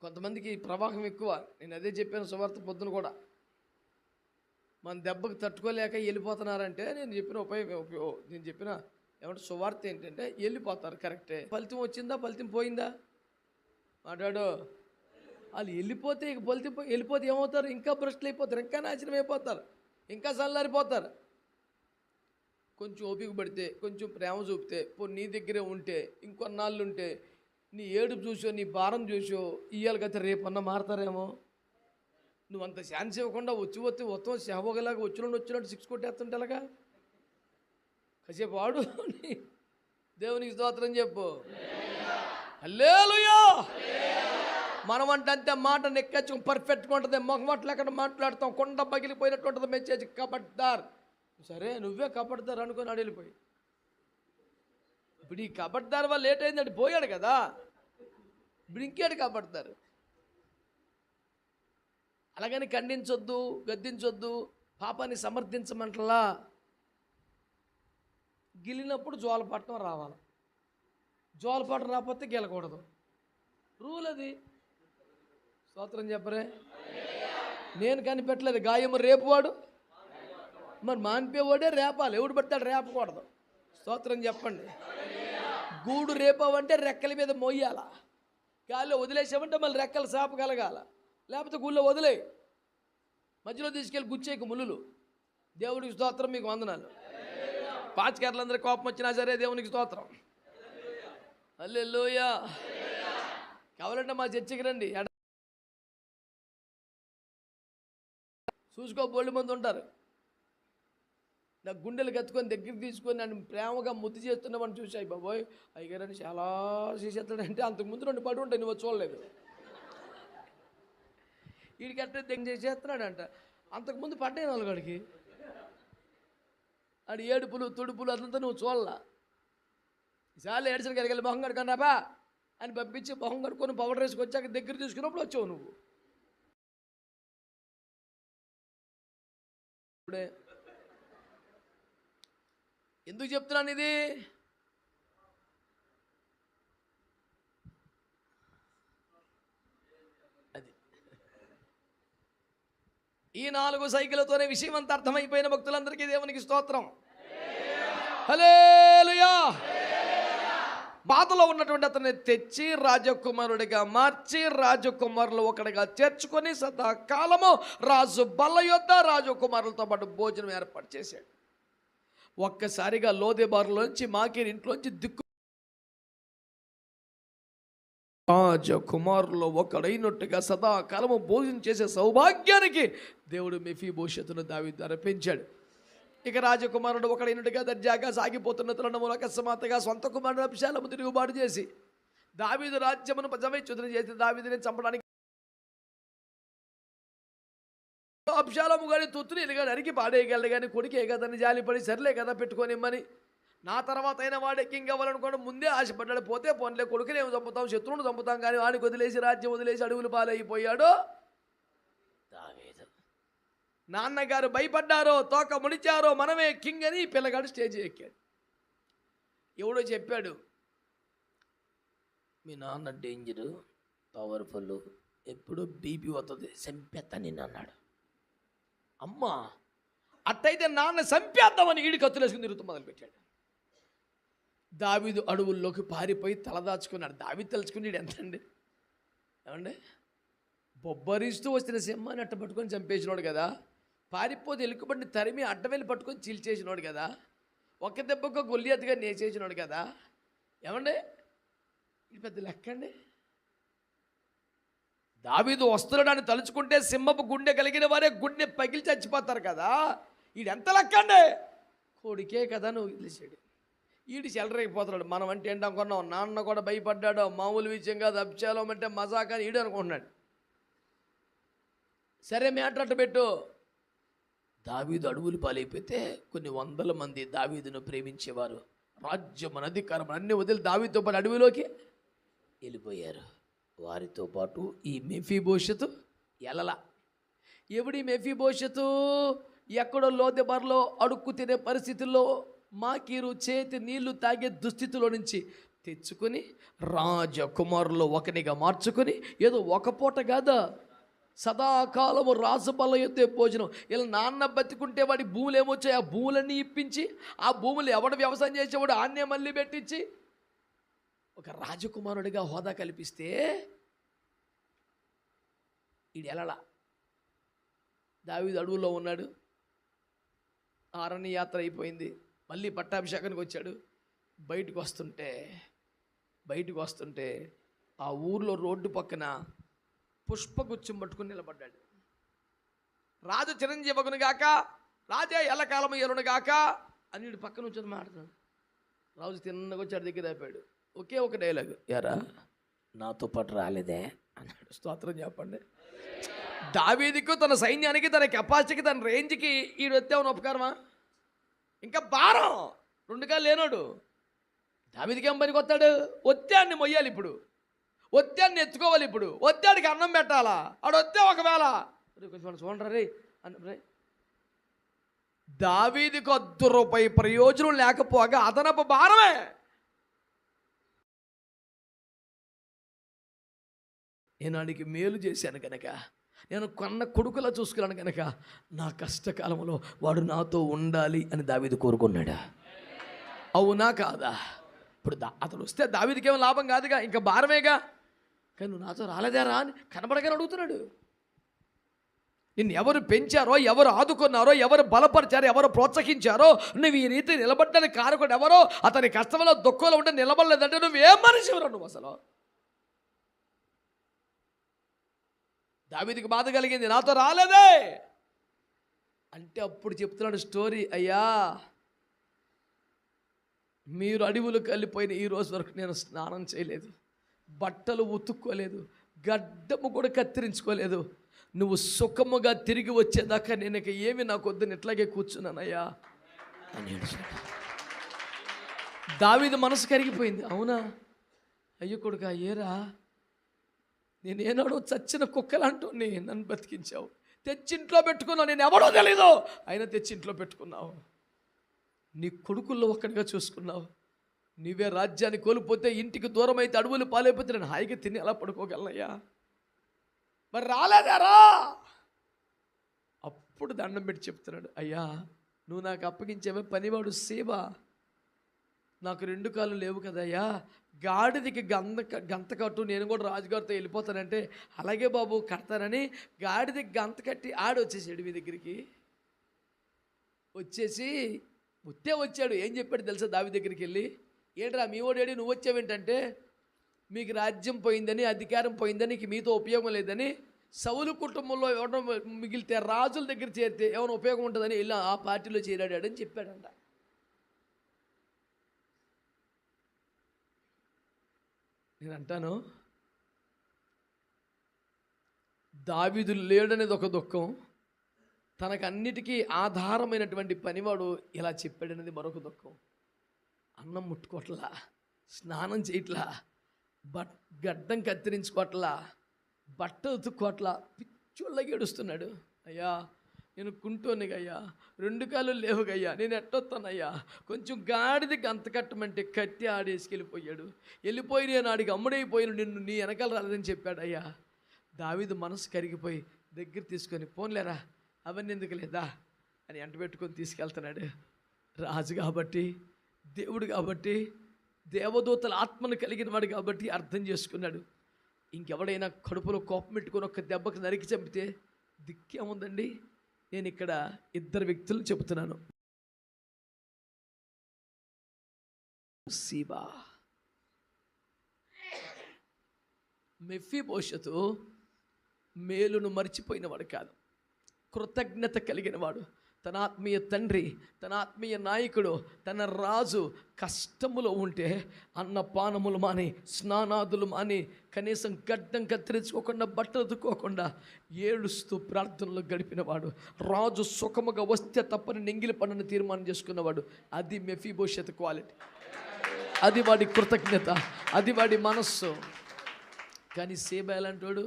కొంతమందికి ప్రవాహం ఎక్కువ. నేను అదే చెప్పాను సువార్త పొద్దున కూడా. మన దెబ్బకు తట్టుకోలేక వెళ్ళిపోతున్నారంటే నేను చెప్పిన నేను చెప్పిన ఏమంటే సువార్త ఏంటంటే వెళ్ళిపోతారు, కరెక్టే. ఫలితం వచ్చిందా, ఫలితం పోయిందా మాట్లాడు. వాళ్ళు వెళ్ళిపోతే ఇక వెళ్ళిపోతే ఏమవుతారు, ఇంకా భ్రష్టులు అయిపోతారు, ఇంకా నాశనం అయిపోతారు, ఇంకా చల్లారిపోతారు. కొంచెం ఓపిక పడితే, కొంచెం ప్రేమ చూపితే, నీ దగ్గరే ఉంటే, ఇంకొన్నాళ్ళు ఉంటే, నీ ఏడుపు చూసో, నీ భారం చూసో ఇయ్యాలి కదా రేపన్నా మారతారేమో. నువ్వు అంత ఛాన్స్ ఇవ్వకుండా వచ్చి మొత్తం సేవగలాగా వచ్చినట్టు 6 కొట్టేస్తుంటే అలాగా. కాసేపు వాడు దేవునికి స్తోత్రం చెప్పు. హల్లెలూయా. మనం అంటే మాట నెక్కచ్చు పర్ఫెక్ట్గా ఉంటుంది, మొహమాట లేకుండా మాట్లాడతాం, కొండ పగిలిపోయినట్టు ఉంటుంది మెసేజ్. కబడ్దార్. సరే నువ్వే కబడ్దార్ అనుకుని అడిగిపోయి. ఇప్పుడు ఈ కబడ్దార్ వల్ల లేట్ అయిందంటే పోయాడు కదా, ఇప్పుడు ఇంకేడు కబడ్దారు. అలాగని ఖండించొద్దు, గద్దించొద్దు, పాపాన్ని సమర్థించమంటలా. గిలినప్పుడు జోలపట్టం రావాలి, జోలపట్టం రాకపోతే గెలకూడదు. రూల్ అది. స్తోత్రం చెప్పరే. నేను కనిపెట్టలేదు. గాయము రేపువాడు మరి మాన్పేవాడే రేపాలి, ఎవడు పడతాడు రేపకూడదు. స్తోత్రం చెప్పండి. గూడు రేపావంటే రెక్కల మీద మొయ్యాల, గాలిలో వదిలేసామంటే మళ్ళీ రెక్కలు సాపగలగాల, లేకపోతే గుళ్ళో వదిలే, మధ్యలో తీసుకెళ్ళి గుచ్చేకు ముళ్ళు. దేవుడికి స్తోత్రం, మీకు వందనాలు. పాచికర్లందరూ కోపం వచ్చినా సరే దేవునికి స్తోత్రం. హల్లెలూయా. కావాలంటే మా చర్చికి రండి. చూసుకో బోళ్ళు మంది ఉంటారు. నా గుండెలు కత్తుకొని దగ్గరికి తీసుకొని నన్ను ప్రేమగా ముద్దు చేస్తున్నామని చూసాయి బాబోయ్ అయ్యగారని చాలా చేసేస్తాడంటే అంతకుముందు 2 పడి ఉంటాయి, నువ్వు చూడలేదు. వీడికి అట్టే దగ్గర చేసేస్తున్నాడంట, అంతకుముందు పడ్డాయి 4 గడికి. ఆడు ఏడుపులు తుడుపులు అదంతా నువ్వు చూడలా. ఈసారి ఏడ్చిన కలిగి మొహం కడుకున్నాబా అని పంపించి మొహం కడుక్కొని పౌడర్ వేసుకొచ్చాక దగ్గర తీసుకున్నప్పుడు వచ్చావు నువ్వు. ఇప్పుడే ఎందుకు చెప్తున్నాను ఇది? అది ఈ 4 సైకిళ్ళతోనే విషయం అంతా అర్థమైపోయిన భక్తులందరికీ దేవునికి స్తోత్రం. హల్లెలూయా. బాధలో ఉన్నటువంటి అతన్ని తెచ్చి రాజకుమారుడిగా మార్చి రాజకుమారులు ఒకడిగా చేర్చుకొని సదాకాలము రాజు బల్ల యొద్ద రాజకుమారులతో పాటు భోజనం ఏర్పాటు చేశాడు. ఒక్కసారిగా లోదెబారులోంచి మాకీర్ ఇంట్లోంచి దిక్కు రాజకుమారులు ఒకడైనట్టుగా సదాకాలము భోజనం చేసే సౌభాగ్యానికి దేవుడు మెఫీబోషెతును దావీదు ద్వారా పెంచాడు. ఇక రాజకుమారుడు ఒకడైనట్టుగా దర్జాగా సాగిపోతున్న తరుణంలో అకస్మాత్తుగా సొంత కుమారుడు అబ్షాలోము తిరుగుబాటు చేసి దావీదు రాజ్యమును పజమైచ్యుతును చేసి దావీదుని చంపడానికి అబ్షాలోము గారి తొత్తుని ఇలాగా నరికి పాడేయగలడు కానీ కొడుకే కదని జాలిపడి సర్లే కదా పెట్టుకోనిమ్మని, నా తర్వాత అయిన వాడు ఎక్కింగ్ అవ్వాలనుకోవడం ముందే ఆశపడ్డాడు. పోతే పోన్లే కొడుకుని ఏమి చంపుతాం, శత్రువును చంపుతాం, కానీ వాడికి వదిలేసి రాజ్యం వదిలేసి అడవులు పాలైపోయాడు దావీదు. నాన్నగారు భయపడ్డారో తోక ముడిచారో మనమే కింగ్ అని పిల్లగాడు స్టేజ్ ఎక్కాడు. ఎవడో చెప్పాడు, మీ నాన్న డేంజరు, పవర్ఫుల్, ఎప్పుడు బీపీ వస్తుంది, చంపేస్తా నిన్ను అన్నాడు. అమ్మా అట్టయితే నాన్న చంపేద్దామని ఈడి కత్తులేసుకుని తిరుగుతూ మొదలుపెట్టాడు. దావీదు అడవుల్లోకి పారిపోయి తలదాచుకున్నాడు. దావీదు తలుచుకుని ఎంతండి ఏమండి, బొబ్బరిస్తూ వచ్చిన సింహాన్ని అట్ట పట్టుకొని చంపేసినోడు కదా, పారిపోతే ఎలుకబండి తరిమి అడ్డవెళ్ళి పట్టుకొని చీల్చేసినోడు కదా, ఒక్క దెబ్బకు గొల్లియత్తుగా నేసేసినోడు కదా. ఏమండి ఇది పెద్ద లెక్క అండి. దావీదు వస్తున్నాడని తలుచుకుంటే సింహపు గుండె కలిగిన వారే గుండె పగిలి చచ్చిపోతారు కదా. ఈడు ఎంత లెక్క అండి, కొడుకే కదా నువ్వు తెలిసాడు. ఈడు చెలరైపోతున్నాడు. మనం అంటే ఏంటి అనుకున్నాం, నాన్న కూడా భయపడ్డాడు, మామూలు విషయం కాదు, అబ్షాలోము అంటే మజాక్ అని ఈడు అనుకుంటున్నాడు. సరే మేటట్టు పెట్టు. దావీదు అడవులు పాలైపోతే కొన్ని 100 మంది దావీదును ప్రేమించేవారు రాజ్యం అధికారం అన్ని వదిలి దావీదుతో పాటు అడవిలోకి వెళ్ళిపోయారు. వారితో పాటు ఈ మెఫీబోషెతు ఎలలా. ఎవడి మెఫీబోషెతు? ఎక్కడో లోదెబారులో అడుక్కు తినే పరిస్థితుల్లో మాకీరు చేతి నీళ్లు తాగే దుస్థితిలో నుంచి తెచ్చుకొని రాజకుమారులు ఒకనిగా మార్చుకొని, ఏదో ఒక పూట కాదా సదాకాలము రాజు బల్ల యొద్దే భోజనం. ఇలా నాన్న బతికుంటే వాడి భూములు ఏమొచ్చాయి, ఆ భూములన్నీ ఇప్పించి ఆ భూములు ఎవడు వ్యవసాయం చేసేవాడు ఆన్నే మళ్ళీ పెట్టించి ఒక రాజకుమారుడిగా హోదా కల్పిస్తే ఈడు ఎలలా. దావీదు అడవుల్లో ఉన్నాడు, అరణ్య యాత్ర అయిపోయింది, మళ్ళీ పట్టాభిషేకానికి వచ్చాడు. బయటకు వస్తుంటే ఆ ఊర్లో రోడ్డు పక్కన పుష్పగుచ్చం పట్టుకుని నిలబడ్డాడు. రాజు చిరంజీవకుని గాక, రాజా ఎల్లకాలం ఎలును గాక అని వీడు పక్కన వచ్చి మాట్లాడుతున్నాడు. రాజు తిన్నగా వచ్చాడు, దగ్గర అయిపోయాడు. ఒకే ఒక డైలాగ్, యారా నాతో పాటు రాలేదే అన్నాడు. స్తోత్రం చెప్పండి. దావీదుకు తన సైన్యానికి తన కెపాసిటీకి తన రేంజ్కి ఈడు వచ్చామని ఉపకారమా? ఇంకా భారం 2 కాళ్ళు లేనోడు దావీదుకి ఏం పనికి వస్తాడు? ఒత్తాన్ని మొయ్యాలి, ఇప్పుడు ఒత్తాన్ని ఎత్తుకోవాలి, ఇప్పుడు ఒత్తాడికి అన్నం పెట్టాలా. ఆడు వస్తే ఒకవేళ కొంచెం చూడండి రే అన్న, దావీదుకు ₹1 ప్రయోజనం లేకపోగా అదనపు భారమే. నేను వాడికి మేలు చేశాను కనుక, నేను కన్న కొడుకులా చూసుకున్నాను కనుక నా కష్టకాలంలో వాడు నాతో ఉండాలి అని దావీదు కోరుకున్నాడా? అవునా కాదా? ఇప్పుడు అతను వస్తే దావీదుకి ఏమో లాభం కాదుగా, ఇంకా భారమేగా. కానీ నువ్వు నాతో రాలేదారా అని కనబడగానే అడుగుతున్నాడు. నిన్ను ఎవరు పెంచారో, ఎవరు ఆదుకున్నారో, ఎవరు బలపరిచారో, ఎవరు ప్రోత్సహించారో, నువ్వు ఈ రీతి నిలబడ్డానికి కారకుడు ఎవరో, అతని కష్టంలో దుఃఖంలో ఉంటే నిలబడలేదంటే నువ్వేం మనిషి ఎవరు నువ్వు అసలు? దావీదుకి బాధ కలిగింది, నాతో రాలేదే. అంటే అప్పుడు చెప్తున్నాడు స్టోరీ, అయ్యా మీరు అడవులకు వెళ్ళిపోయిన ఈ రోజు వరకు నేను స్నానం చేయలేదు, బట్టలు ఉతుక్కోలేదు, గడ్డము కూడా కత్తిరించుకోలేదు. నువ్వు సుఖముగా తిరిగి వచ్చేదాకా నేను ఇక ఏమి నాకు వద్దని ఇట్లాగే కూర్చున్నానయ్యా అని ఏడ్చాడు. దావీదు మనసు కరిగిపోయింది. అవునా అయ్యో కొడుకా, ఏరా నేనేనాడో చచ్చిన కుక్కలంటోని నన్ను బతికించావు, తెచ్చింట్లో పెట్టుకున్నావు, నేను ఎవడో తెలీదు అయినా తెచ్చింట్లో పెట్టుకున్నావు, నీ కొడుకుల్లో ఒక్కడిగా చూసుకున్నావు. నీవే రాజ్యాన్ని కోల్పోతే, ఇంటికి దూరం అయితే, అడవులు పాలైపోతే నేను హాయిగా తిని ఎలా పడుకోగలనయ్యా, మరి రాలేదారా? అప్పుడు దండం పెట్టి చెప్తున్నాడు, అయ్యా నువ్వు నాకు అప్పగించేవే పనివాడు సేవా, నాకు 2 కాళ్ళు లేవు కదయ్యా, గాడిదికి గంత కట్టు, నేను కూడా రాజుగారితో వెళ్ళిపోతానంటే అలాగే బాబు కడతానని గాడిదికి గంత కట్టి ఆడొచ్చేసాడు మీ దగ్గరికి. వచ్చేసి వచ్చాడు. ఏం చెప్పాడు తెలుసా దావీదు దగ్గరికి వెళ్ళి, ఏంట్రా మీ ఓడేడి నువ్వు వచ్చావేంటంటే, మీకు రాజ్యం పోయిందని, అధికారం పోయిందని, నీకు మీతో ఉపయోగం లేదని, సౌలు కుటుంబంలో ఎవరో మిగిలితే రాజుల దగ్గర చేరితే ఏమైనా ఉపయోగం ఉంటుందని వెళ్ళి ఆ పార్టీలో చేరాడని చెప్పాడంట. నేను అంటాను, దావీదు లేడనేది ఒక దుఃఖం, తనకన్నిటికీ ఆధారమైనటువంటి పనివాడు ఇలా చెప్పాడనేది మరొక దుఃఖం. అన్నం ముట్టుకోవట్లా, స్నానం చేయట్లా, గడ్డం కత్తిరించుకోవట్లా, బట్ట ఉతుక్కోవట్లా, పిచ్చోళ్ళకి ఏడుస్తున్నాడు. అయ్యా నేను కుంటోనిగయ్యా, 2 కాళ్ళు లేవుగయ్యా, నేను ఎట్టొస్తానయ్యా, కొంచెం గాడిది గంత కట్టమంటే కట్టి ఆడేసుకెళ్ళిపోయాడు, వెళ్ళిపోయి నేను ఆడికి అమ్ముడైపోయాను, నిన్ను నీ వెనకాల రాలేదని చెప్పాడు. అయ్యా దావీదు మనసు కరిగిపోయి దగ్గర తీసుకొని, పోన్లేరా అవన్నీ ఎందుకు లేదా అని ఎంటబెట్టుకొని తీసుకెళ్తున్నాడు. రాజు కాబట్టి, దేవుడు కాబట్టి, దేవదూతల ఆత్మను కలిగిన వాడు కాబట్టి అర్థం చేసుకున్నాడు. ఇంకెవడైనా కడుపులో కోపం పెట్టుకొని ఒక్క దెబ్బకు నరికి చంపితే దిక్కేముందండి. నేను ఇక్కడ 2 వ్యక్తులు చెబుతున్నాను. సీబా, మెఫీబోషతు మేలును మర్చిపోయినవాడు కాదు, కృతజ్ఞత కలిగిన వాడు. తన ఆత్మీయ తండ్రి, తన ఆత్మీయ నాయకుడు, తన రాజు కష్టములో ఉంటే అన్నపానములు మాని, స్నానాదులు మాని, కనీసం గడ్డం కత్తిరించుకోకుండా, బట్టలు ఉతుక్కోకుండా ఏడుస్తూ ప్రార్థనలో గడిపినవాడు. రాజు సుఖముగా వస్తే తప్పని నెంగిలి పనుని తీర్మానం చేసుకున్నవాడు. అది మెఫీబోషెత్ క్వాలిటీ, అది వాడి కృతజ్ఞత, అది వాడి మనస్సు. కానీ సేబా ఎలాంటోడు,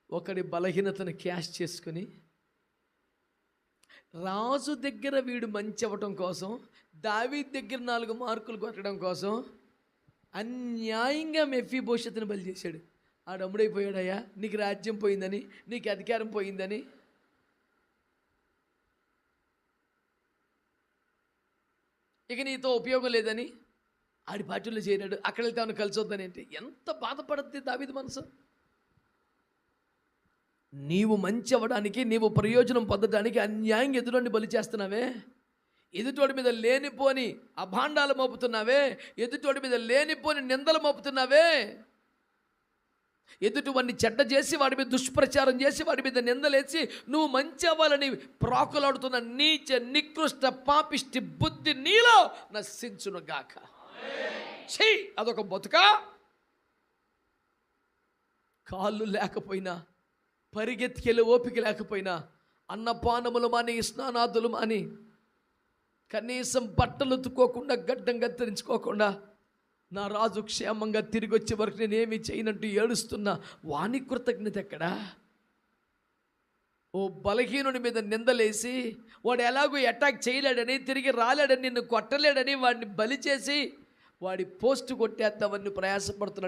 ఒకడి బలహీనతను క్యాష్ చేసుకుని రాజు దగ్గర వీడు మంచి అవ్వటం కోసం, దావీదు దగ్గర 4 మార్కులు కొట్టడం కోసం అన్యాయంగా మెఫీబోషెతుని బలి చేశాడు. ఆడు అమ్ముడైపోయాడయ్యా, నీకు రాజ్యం పోయిందని, నీకు అధికారం పోయిందని. ఇక నీతో ఉపయోగం లేదని ఆడి పార్టీలో చేరాడు. అక్కడ వెళ్తే ఆమెను కలిసి వద్దని అంటే ఎంత బాధపడుద్ది దావీదు మనసు. నీవు మంచి అవ్వడానికి, నీవు ప్రయోజనం పొందడానికి అన్యాయంగా ఎదురుని బలి చేస్తున్నావే, ఎదుటోడి మీద లేనిపోని అభాండాలు మోపుతున్నావే, ఎదుటోడి మీద లేనిపోని నిందలు మోపుతున్నావే, ఎదుటి వాడిని చెడ్డ చేసి వాడి మీద దుష్ప్రచారం చేసి వాడి మీద నిందలేసి నువ్వు మంచి అవ్వాలని ప్రాకులాడుతున్న నీచ నికృష్ట పాపిష్టి బుద్ధి నీలో నశించును గాక. ఛీ, అదొక బతుకా? కాళ్ళు లేకపోయినా, పరిగెత్తికెళ్ళి ఓపిక లేకపోయినా, అన్నపానములు మాని, స్నానాదులు మాని, కనీసం బట్టలు ఉతుక్కోకుండా, గడ్డం కత్తిరించుకోకుండా, నా రాజు క్షేమంగా తిరిగి వచ్చే వరకు నేనేమి చేయనంటూ ఏడుస్తున్నా వాని కృతజ్ఞత ఎక్కడా? ఓ బలహీనుడి మీద నిందలేసి, వాడు ఎలాగో అటాక్ చేయలేడని, తిరిగి రాలేడని, నిన్ను కొట్టలేడని వాడిని బలి చేసి వాడి పోస్టు కొట్టేద్దామని ప్రయాసపడుతున్న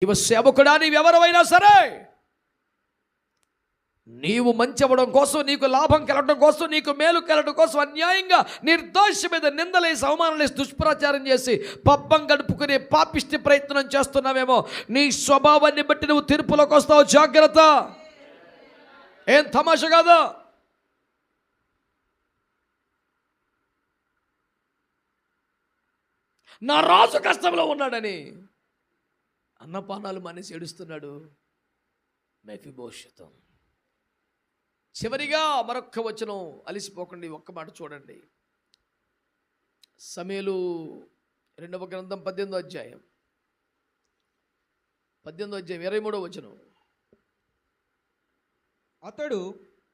నీవు సేవకుడా, నీవెవరైనా సరే, నీవు మంచి అవ్వడం కోసం, నీకు లాభం కలగడం కోసం, నీకు మేలు కలగడం కోసం అన్యాయంగా నిర్దోష మీద నిందలేసి, అవమానాలేసి, దుష్ప్రచారం చేసి పబ్బం గడుపుకునే పాపిష్టి ప్రయత్నం చేస్తున్నావేమో. నీ స్వభావాన్ని బట్టి నువ్వు తీర్పులోకి వస్తావు, జాగ్రత్త. ఏం తమాషా కాదా? నా రాజు కష్టంలో ఉన్నాడని అన్నపానాలు మానేసి ఏడుస్తున్నాడు. మెఫీబోషెతు. చివరిగా మరొక్క వచనం, అలిసిపోకండి, ఒక్క మాట చూడండి. సమూయేలు 2వ గ్రంథం 18వ అధ్యాయం 23వ వచనం. అతడు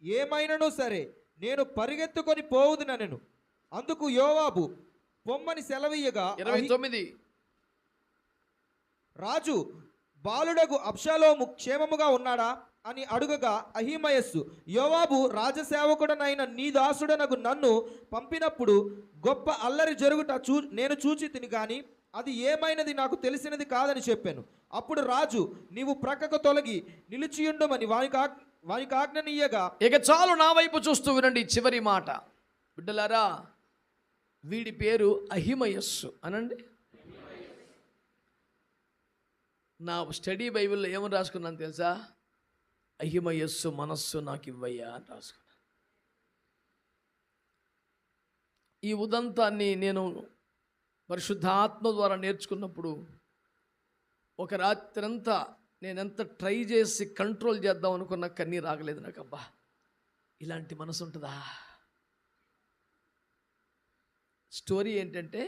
ఏమైనను సరే నేను పరిగెత్తుకొని పోవుదునెను. అందుకు యోవాబు పొమ్మని సెలవీయగా 29. రాజు బాలుడగు అబ్షాలోము క్షేమముగా ఉన్నాడా అని అడుగగా అహిమయస్సు, యోవాబు రాజసేవకుడనైన నీ దాసుడనగు నన్ను పంపినప్పుడు గొప్ప అల్లరి జరుగుట నేను చూచి తిని గాని అది ఏమైనది నాకు తెలిసినది కాదని చెప్పాను. అప్పుడు రాజు, నీవు ప్రక్కకు తొలగి నిలిచియుండమని వానికి ఆజ్ఞనీయగా. ఇక చాలు, నా వైపు చూస్తూ వినండి చివరి మాట. బిడ్డలారా, వీడి పేరు అహిమయస్సు అనండి. నా స్టడీ బైబిల్లో ఏమని రాసుకున్నాను తెలుసా? అహిమయస్సు మనస్సు నాకు ఇవ్వయ్యా అని రాసుకున్నాను. ఈ ఉదంతాన్ని నేను పరిశుద్ధాత్మ ద్వారా నేర్చుకున్నప్పుడు ఒక రాత్రంతా నేనెంత ట్రై చేసి కంట్రోల్ చేద్దాం అనుకున్న కన్నీ రాగలేదు నాకు. అబ్బా, ఇలాంటి మనసు ఉంటుందా? స్టోరీ ఏంటంటే,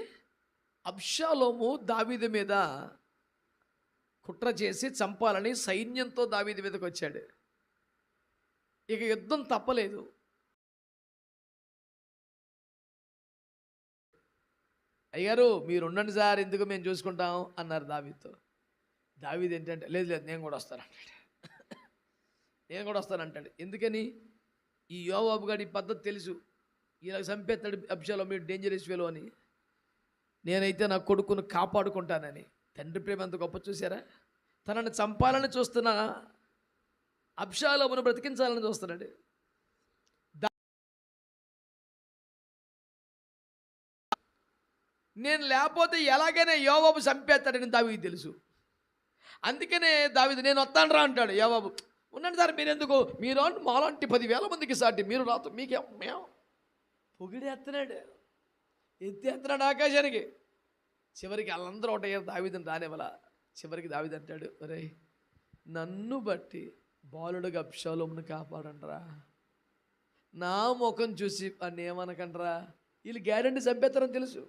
అబ్షాలోము దావీదు మీద కుట్ర చేసి చంపాలని సైన్యంతో దావీదు మీదకి వచ్చాడు. ఇక యుద్ధం తప్పలేదు. అయ్యారు, మీరు ఉండండి సార్, ఎందుకు మేము చూసుకుంటాం అన్నారు దావీదుతో. దావీదు ఏంటంటే, లేదు నేను కూడా వస్తానంటాడు. నేను కూడా వస్తానంటాడు. ఎందుకని? ఈ యోవాబు గారి పద్ధతి తెలుసు, ఇలా చంపేస్తాడు అబ్షాలోము, మీరు డేంజరస్ ఫెలో అని. నేనైతే నా కొడుకును కాపాడుకుంటానని. తండ్రి ప్రేమ ఎంత గొప్ప చూసారా? తనని చంపాలని చూస్తున్నా అబ్షాలోమును బ్రతికించాలని చూస్తున్నాడు. నేను లేకపోతే ఎలాగైనా యోవాబు చంపేస్తాడని దావీదు తెలుసు. అందుకనే దావీదు, నేను వస్తాను రా అంటాడు. యోవాబు, ఉండండి సార్, మీరెందుకు, మీరు మాలాంటి 10,000 మందికి సాటి, మీరు రాదు, మీకేం మేము పొగిడేస్తున్నాడు, ఎత్తేస్తున్నాడు ఆకాశానికి. చివరికి వాళ్ళందరూ ఒకటయ్యారు, దావీదుని రానివ్వాల. చివరికి దావీదు అంటాడు, ఒరే, నన్ను బట్టి బాలుడుగా అబ్షాలోమును కాపాడండ్రా, నా ముఖం చూసి అని ఏమనకండ్రా, వీళ్ళు గ్యారెంటీ చంపేస్తారని తెలుసు.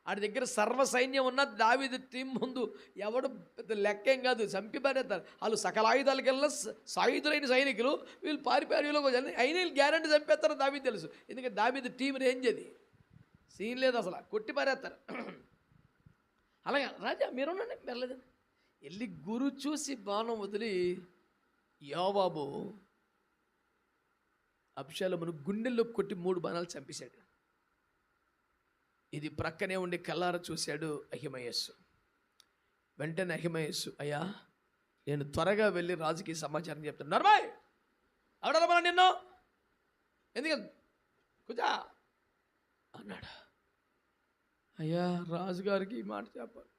ఆడి దగ్గర సర్వ సైన్యం ఉన్న దావీదు టీం ముందు ఎవడు పెద్ద లెక్కేం కాదు, చంపి పారేస్తారు. వాళ్ళు సకల ఆయుధాలకెళ్ళిన సాయుధులైన సైనికులు, వీళ్ళు పారిపారిలో అయినా వీళ్ళు గ్యారెంటీ చంపేస్తారని దావీదు తెలుసు. ఎందుకంటే దావీదు టీం రేంజ్ అది, సీన్ లేదు అసలు, కొట్టి పారేస్తారు. అలాగే రాజా మీరునండి, వెళ్ళలేదండి. వెళ్ళి గురు చూసి బాణం వదిలి యోవాబు అబ్షాలోమును గుండెల్లో కొట్టి 3 బాణాలు చంపేశాడు. ఇది ప్రక్కనే ఉండి కల్లార చూశాడు అహిమయస్సు. వెంటనే అహిమయస్సు, అయ్యా నేను త్వరగా వెళ్ళి రాజుకి సమాచారం చెప్తాను. నర్మాయ్ అవడమా నిన్ను, ఎందుకని కూర్చో అన్నాడు. అయ్యా రాజుగారికి ఈ మాట చెప్పాలి.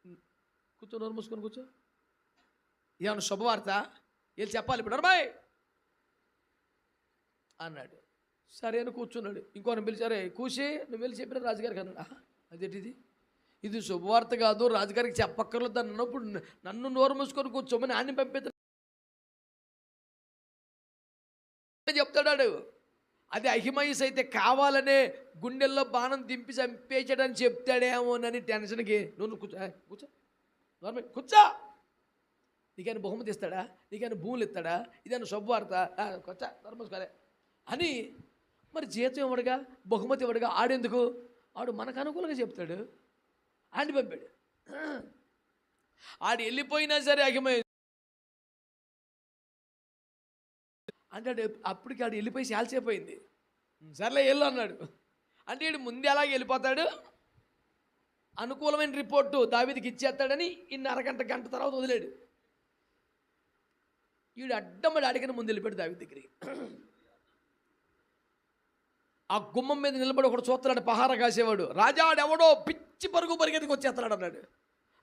కూర్చో, నోరు మూసుకొని కూర్చో. ఏమన్నా శుభవార్త వీళ్ళు చెప్పాలి ఇప్పుడు, నర్మాయ్ అన్నాడు. సరే అని కూర్చున్నాడు. ఇంకోని పిలిచారే, కూసి నువ్వు వెళ్ళి చెప్పిన రాజుగారికి అన్నాడు. అదేంటిది, ఇది శుభవార్త కాదు, రాజుగారికి చెప్పక్కర్లేదు అన్నప్పుడు నన్ను నోరు మూసుకొని కూర్చోమని ఆయన పంపిస్తాడు చెప్తాడు. అది అహిమయస్ అయితే కావాలనే గుండెల్లో బాణం దింపి చంపేసాడని చెప్తాడేమోనని టెన్షన్కి, నువ్వు కూర్చో కూర్చో నార్మల్ కూర్చో, నీకైనా బహుమతి ఇస్తాడా, నీకైనా భూములు ఇస్తాడా, ఇదైనా శుభవార్త, కూర్చో నర్మస్కారే అని. మరి జీతం ఇవ్వడుగా, బహుమతి ఇవ్వడుగా, ఆడెందుకు, ఆడు మనకు అనుకూలంగా చెప్తాడు, ఆడిని పంపాడు. ఆడు వెళ్ళిపోయినా సరే అహిమయస్ అంటే అప్పటికి ఆడు వెళ్ళిపోయి చాలాసేపోయింది. సర్లే వెళ్ళు అన్నాడు. అంటే వీడు ముందే అలాగే వెళ్ళిపోతాడు, అనుకూలమైన రిపోర్టు దావీదుకి ఇచ్చేస్తాడని ఇన్ని గంట తర్వాత వదిలేడు. వీడు అడ్డమ్మడి అడిగిన ముందు వెళ్ళిపోయాడు దావీదు దగ్గరికి. ఆ గుమ్మం మీద నిలబడి ఒకడు చూస్తున్నాడు, పహారా కాసేవాడు. రాజా ఆడెవడో పిచ్చి పరుగు పరిగెత్తికి వచ్చేస్తున్నాడు అన్నాడు.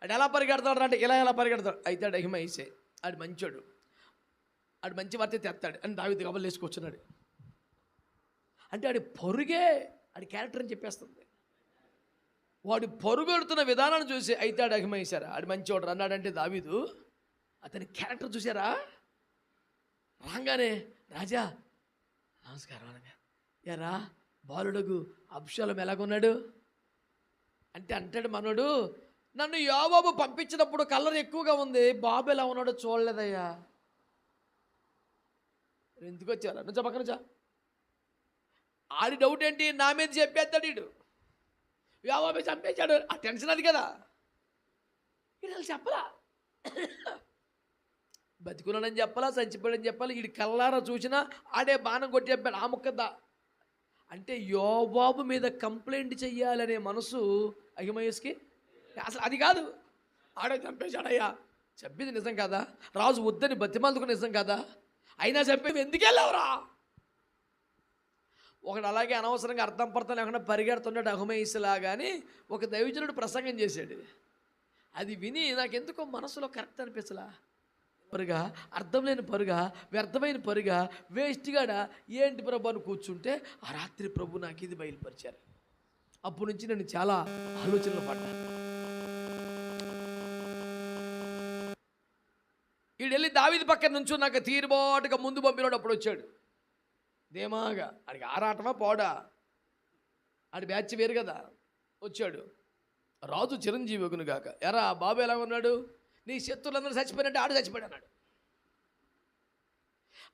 ఆడు ఎలా పరిగెడతాడు అంటే ఎలా పరిగెడతాడు. అయితే ఆడు అహిమయసే, ఆడు మంచోడు, ఆడు మంచి వార్త తెస్తాడు అని దావీదు కబలు వేసుకొచ్చున్నాడు. అంటే ఆడి పరుగే ఆడి క్యారెక్టర్ అని చెప్పేస్తుంది. వాడు పరుగెడుతున్న విధానాన్ని చూసి అయితే ఆడు అహిమయసారా, ఆడు మంచివాడు అన్నాడంటే దావీదు అతని క్యారెక్టర్ చూసారా, రాగానే రాజా నమస్కారం అనగా, ఎరా బాలుడగు అబ్షాలోము ఎలాగున్నాడు అంటే అంటాడు మనోడు, నన్ను యోవాబు పంపించినప్పుడు కలర్ ఎక్కువగా ఉంది, బాబు ఎలా ఉన్నాడో చూడలేదయ్యా. ఎందుకు వచ్చారా నుంచా పక్కన నుంచా. ఆడి డౌట్ ఏంటి, నా మీద చెప్పేస్తాడు వీడు, యోవాబు చంపేశాడు, ఆ టెన్షన్ అది కదా. వీడు చెప్పలా, బతికున్నాడని చెప్పాలా, చచ్చిపోయాడని చెప్పాలి. వీడి కల్లారా చూసినా ఆడే బాణం కొట్టి చెప్పాడు ఆ ముక్కదా. అంటే యోవాబు మీద కంప్లైంట్ చెయ్యాలనే మనసు అహిమయస్కి అసలు అది కాదు. ఆడే చంపేశాడయ్యా, చెప్పింది నిజం కదా, రాజు వద్దని బతిమాలుకు నిజం కదా, అయినా చెప్పేవి ఎందుకు వెళ్ళావురా. ఒకడు అలాగే అనవసరంగా అర్థం పర్థం లేకుండా పరిగెడుతున్నాడు అహిమయస్లాగాని ఒక దైవజనుడు ప్రసంగం చేశాడు. అది విని నాకెందుకో మనసులో కరెక్ట్ అనిపించలా. పరుగా, అర్థం లేని పరుగా, వ్యర్థమైన పరుగా, వేస్ట్గాడ ఏంటి ప్రభు అని కూర్చుంటే ఆ రాత్రి ప్రభు నాకు ఇది బయలుపరిచారు. అప్పటి నుంచి నేను చాలా ఆలోచనలు పడ్డాను. వీడు వెళ్ళి దావీదు పక్కన నుంచి నాకు తీరుబాటుగా ముందు పంపినాడు. అప్పుడు వచ్చాడు ధీమాగా, ఆడికి ఆరాటమా పోడా, ఆడి బ్యాచ్ వేరు కదా. వచ్చాడు, రాజు చిరంజీవి వగును గాక, ఎరా బాబు ఎలా ఉన్నాడు, నీ శత్రులందరూ చచ్చిపోయినట్టే ఆడు చచ్చిపోయాడు అన్నాడు.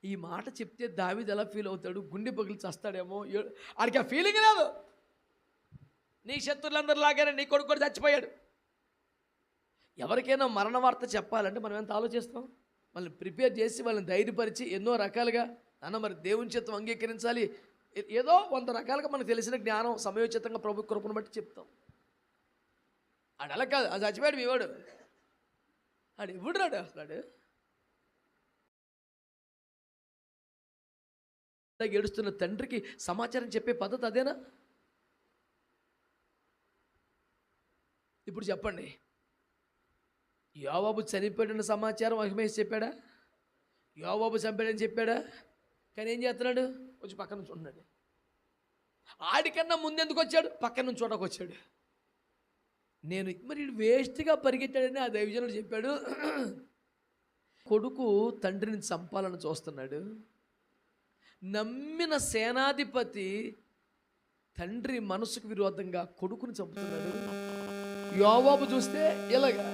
ఈ మాట చెప్తే దావీదు ఎలా ఫీల్ అవుతాడు, గుండె పగిలి చస్తాడేమో, ఆడికి ఆ ఫీలింగ్ లేదు. నీ శత్రులందరూ లాగానే నీ కొడుకు కూడా చచ్చిపోయాడు. ఎవరికైనా మరణ వార్త చెప్పాలంటే మనం ఎంత ఆలోచిస్తాం, వాళ్ళని ప్రిపేర్ చేసి వాళ్ళని ధైర్యపరిచి ఎన్నో రకాలుగా అన్న మరి దేవుని చిత్తం అంగీకరించాలి, ఏదో 100 రకాలుగా మనకు తెలిసిన జ్ఞానం సమయోచితంగా ప్రభు కృపను బట్టి చెప్తాం. ఆడు అలా కాదు, అది చచ్చిపోయాడు మీవాడు, ఆడు ఎవడు రాడు అసలు. ఏడుస్తున్న తండ్రికి సమాచారం చెప్పే పద్ధతి అదేనా? ఇప్పుడు చెప్పండి, యోవాబు చనిపోయిన సమాచారం అహిమయస్ చెప్పాడా, యోవాబు చంపాడని చెప్పాడా? కానీ ఏం చేస్తున్నాడు, వచ్చి పక్కన నుంచి ఉన్నాడు. ఆడికన్నా ముందెందుకు వచ్చాడు, పక్కన నుంచి చూడకు వచ్చాడు. నేను మరి వేస్ట్గా పరిగెత్తాడని ఆ దైవజనుడు చెప్పాడు. కొడుకు తండ్రిని చంపాలని చూస్తున్నాడు. నమ్మిన సేనాధిపతి తండ్రి మనసుకు విరోధంగా కొడుకుని చంపుతున్నాడు. యోవాబు చూస్తే ఇలాగా,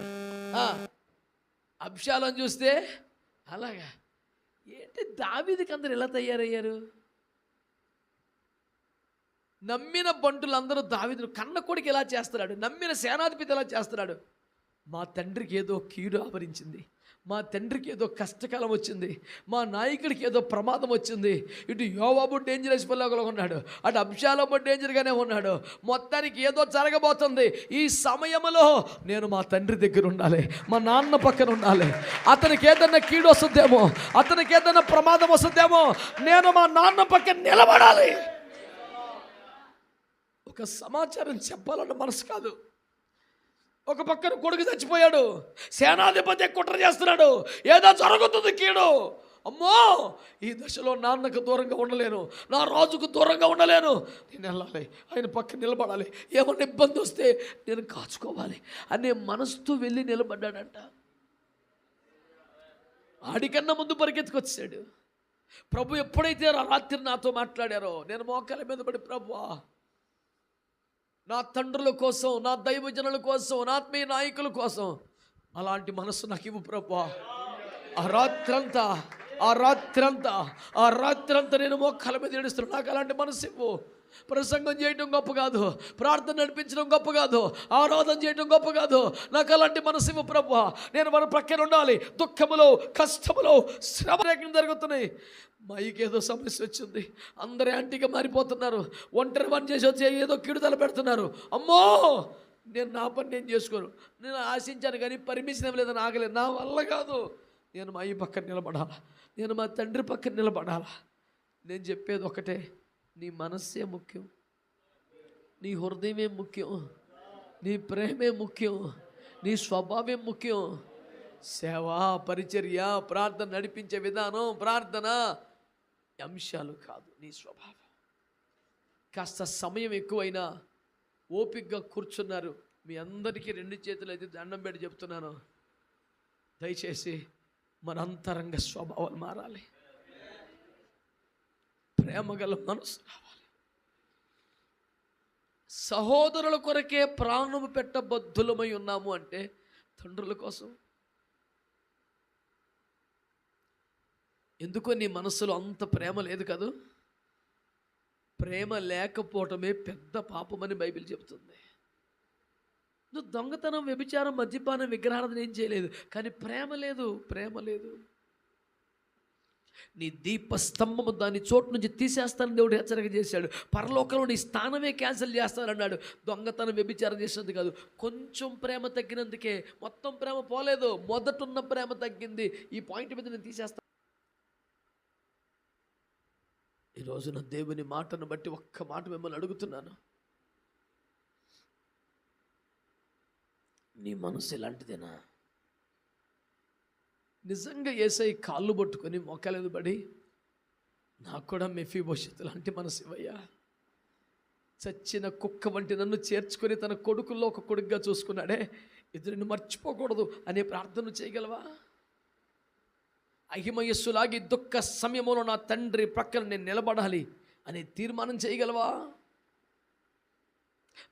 అబ్షాలోము చూస్తే అలాగా. ఏంటి దావీదుకి అందరు ఎలా తయారయ్యారు? నమ్మిన బంటులందరూ దావీదును కన్న కొడుకు ఎలా చేస్తున్నాడు, నమ్మిన సేనాధిపతి ఎలా చేస్తున్నాడు. మా తండ్రికి ఏదో కీడు ఆవరించింది, మా తండ్రికి ఏదో కష్టకాలం వచ్చింది, మా నాయకుడికి ఏదో ప్రమాదం వచ్చింది. ఇటు యోవాబు డేంజరస్ పిల్లగా ఉన్నాడు, అటు అబ్షాలోము డేంజర్గానే ఉన్నాడు. మొత్తానికి ఏదో జరగబోతుంది. ఈ సమయంలో నేను మా తండ్రి దగ్గర ఉండాలి, మా నాన్న పక్కన ఉండాలి. అతనికి ఏదన్నా కీడు వస్తుందేమో, అతనికి ఏదన్నా ప్రమాదం వస్తుందేమో, నేను మా నాన్న పక్కన నిలబడాలి. ఒక సమాచారం చెప్పాలన్న మనసు కాదు. ఒక పక్కన కొడుకు చచ్చిపోయాడు, సేనాధిపతి కుట్ర చేస్తున్నాడు, ఏదో జరుగుతుంది కీడు. అమ్మో, ఈ దశలో నాన్నకు దూరంగా ఉండలేను, నా రాజుకు దూరంగా ఉండలేను, నేను వెళ్ళాలి, ఆయన పక్కన నిలబడాలి, ఏమన్నా ఇబ్బంది వస్తే నేను కాచుకోవాలి అనే మనసుతో వెళ్ళి నిలబడ్డాడంట. ఆడికన్నా ముందు పరిగెత్తుకొచ్చాడు. ప్రభు ఎప్పుడైతే రాత్రి నాతో మాట్లాడారో నేను మోకాల మీద పడి, ప్రభువా నా తండ్రుల కోసం, నా దైవజనుల కోసం, నా ఆత్మీయ నాయకుల కోసం అలాంటి మనసు నాకు ఇవ్వు ప్రభువా. ఆ రాత్రంతా నేను మోకాల మీద ఏడుస్తున్నాను, నాకు అలాంటి మనసు ఇవ్వు. ప్రసంగం చేయడం గొప్ప కాదు, ప్రార్థన నడిపించడం గొప్ప కాదు, ఆరాధన చేయడం గొప్ప కాదు, నాకు అలాంటి మనసు ఇవ్వు ప్రభువా. నేను మన ప్రక్కన ఉండాలి. దుఃఖములో, కష్టములో, శ్రమ జరుగుతున్నాయి. మైకి ఏదో సమస్య వచ్చింది, అందరూ యాంటీగా మారిపోతున్నారు, ఒంటరి పని చేసి వచ్చి ఏదో కిడుదల పెడుతున్నారు. అమ్మో, నేను నా పని నేను చేసుకోను, నేను ఆశించాను కానీ పర్మిషన్ ఇవ్వలేదని ఆగలేదు, నా వల్ల కాదు. నేను మా అయ్య పక్కన నిలబడాలా, నేను మా తండ్రి పక్కన నిలబడాలా. నేను చెప్పేది ఒకటే, నీ మనస్సే ముఖ్యం, నీ హృదయమే ముఖ్యం, నీ ప్రేమే ముఖ్యం, నీ స్వభావమే ముఖ్యం. సేవ, పరిచర్య, ప్రార్థన నడిపించే విధానం, ప్రార్థన అంశాలు కాదు, నీ స్వభావం. కాస్త సమయం ఎక్కువైనా ఓపికగా కూర్చున్నారు. మీ అందరికీ 2 చేతులు అయితే దండం పెట్టి చెప్తున్నాను, దయచేసి మన అంతరంగ స్వభావాలు మారాలి. ప్రేమ గల మనసు రావాలి. సహోదరుల కొరకే ప్రాణము పెట్టబద్ధులమై ఉన్నాము అంటే తండ్రుల కోసం. ఎందుకో నీ మనసులో అంత ప్రేమ లేదు కదూ. ప్రేమ లేకపోవటమే పెద్ద పాపమని బైబిల్ చెబుతుంది. నువ్వు దొంగతనం, వ్యభిచారం, మద్యపానం, విగ్రహారాధన ఏం చేయలేదు, కానీ ప్రేమ లేదు. నీ దీపస్తంభము దాని చోటు నుంచి తీసేస్తానని దేవుడు హెచ్చరిక చేశాడు. పరలోకంలో నీ స్థానమే క్యాన్సిల్ చేస్తానన్నాడు. దొంగతనం, వ్యభిచారం చేసినందుకు కాదు, కొంచెం ప్రేమ తగ్గినందుకే. మొత్తం ప్రేమ పోలేదు, మొదటున్న ప్రేమ తగ్గింది. ఈ పాయింట్ మీద నేను తీసేస్తాను. ఈరోజున దేవుని మాటను బట్టి ఒక్క మాట మిమ్మల్ని అడుగుతున్నాను. నీ మనసు ఇలాంటిదేనా? నిజంగా యేసయ్య కాళ్ళు పట్టుకొని మోకాలేదు పడి, నాకు కూడా మెఫీబోషెతు లాంటి మనసు ఇవ్వయ్యా, చచ్చిన కుక్క వంటి నన్ను చేర్చుకొని తన కొడుకుల్లో ఒక కొడుకుగా చూసుకున్నాడే, ఇద్దరిని మర్చిపోకూడదు అనే ప్రార్థన చేయగలవా? అహిమయస్సులాగి దుఃఖ సమయంలో నా తండ్రి ప్రక్కన నేను నిలబడాలి అనే తీర్మానం చేయగలవా?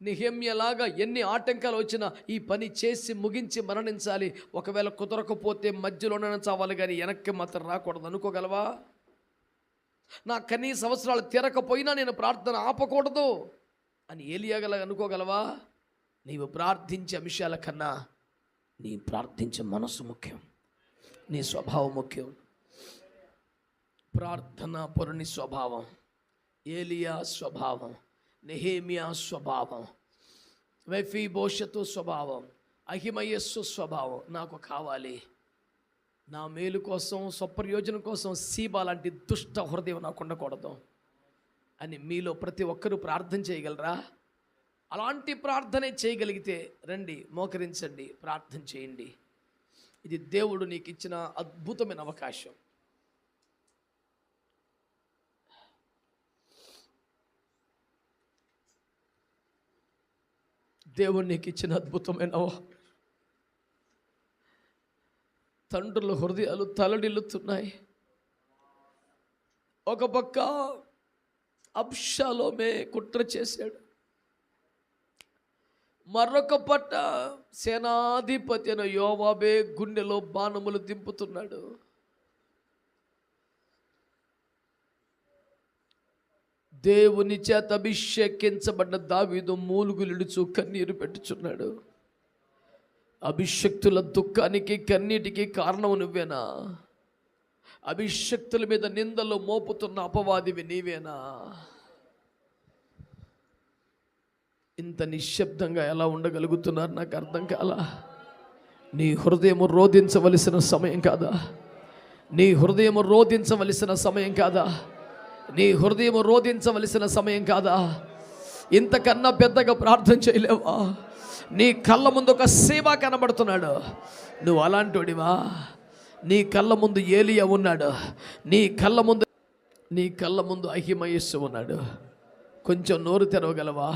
నెహెమ్యాలాగా ఎన్ని ఆటంకాలు వచ్చినా ఈ పని చేసి ముగించి మరణించాలి, ఒకవేళ కుదరకపోతే మధ్యలోనే చావాలి కానీ వెనక్కి మాత్రం రాకూడదు అనుకోగలవా? నా కనీస అవసరాలు తీరకపోయినా నేను ప్రార్థన ఆపకూడదు అని ఏలియాగల అనుకోగలవా? నీవు ప్రార్థించే అంశాల కన్నా నీ ప్రార్థించే మనసు ముఖ్యం, నీ స్వభావం ముఖ్యం. ప్రార్థనా పరుని స్వభావం, ఏలియా స్వభావం, నెహెమ్యా స్వభావం, మెఫీబోషెతు స్వభావం, అహిమయస్సు స్వభావం నాకు కావాలి. నా మేలు కోసం, స్వప్రయోజనం కోసం సీబా లాంటి దుష్ట హృదయం నాకు ఉండకూడదు అని మీలో ప్రతి ఒక్కరూ ప్రార్థన చేయగలరా? అలాంటి ప్రార్థనే చేయగలిగితే రండి, మోకరించండి, ప్రార్థన చేయండి. ఇది దేవుడు నీకు ఇచ్చిన అద్భుతమైన అవకాశం. దేవుడు నీకు ఇచ్చిన అద్భుతమైన తండ్రుల హృదయాలు తలడిల్లుతున్నాయి. ఒక పక్క అబ్షాలోమే కుట్ర చేశాడు, మరొక పట్ట సేనాధిపతి అయిన యోవాబే గుండెలో బాణములు దింపుతున్నాడు. దేవుని చేత అభిషేకించబడ్డ దావీదు మూలుగులిడుచు కన్నీరు పెట్టుచున్నాడు. అభిషక్తుల దుఃఖానికి కన్నీటికి కారణం నువ్వేనా? అభిషక్తుల మీద నిందలు మోపుతున్న అపవాదివి నీవేనా? ఇంత నిశ్శబ్దంగా ఎలా ఉండగలుగుతున్నారు నాకు అర్థం కాలా. నీ హృదయం రోధించవలసిన సమయం కాదా? నీ హృదయం రోధించవలసిన సమయం కాదా? నీ హృదయం రోధించవలసిన సమయం కాదా? ఇంతకన్నా పెద్దగా ప్రార్థన చేయలేవా? నీ కళ్ళ ముందు ఒక సేవ కనబడుతున్నాడు, నువ్వు అలాంటివాడివా? నీ కళ్ళ ముందు ఏలియా ఉన్నాడు, నీ కళ్ళ ముందు అహిమయస్సు ఉన్నాడు. కొంచెం నోరు తెరవగలవా?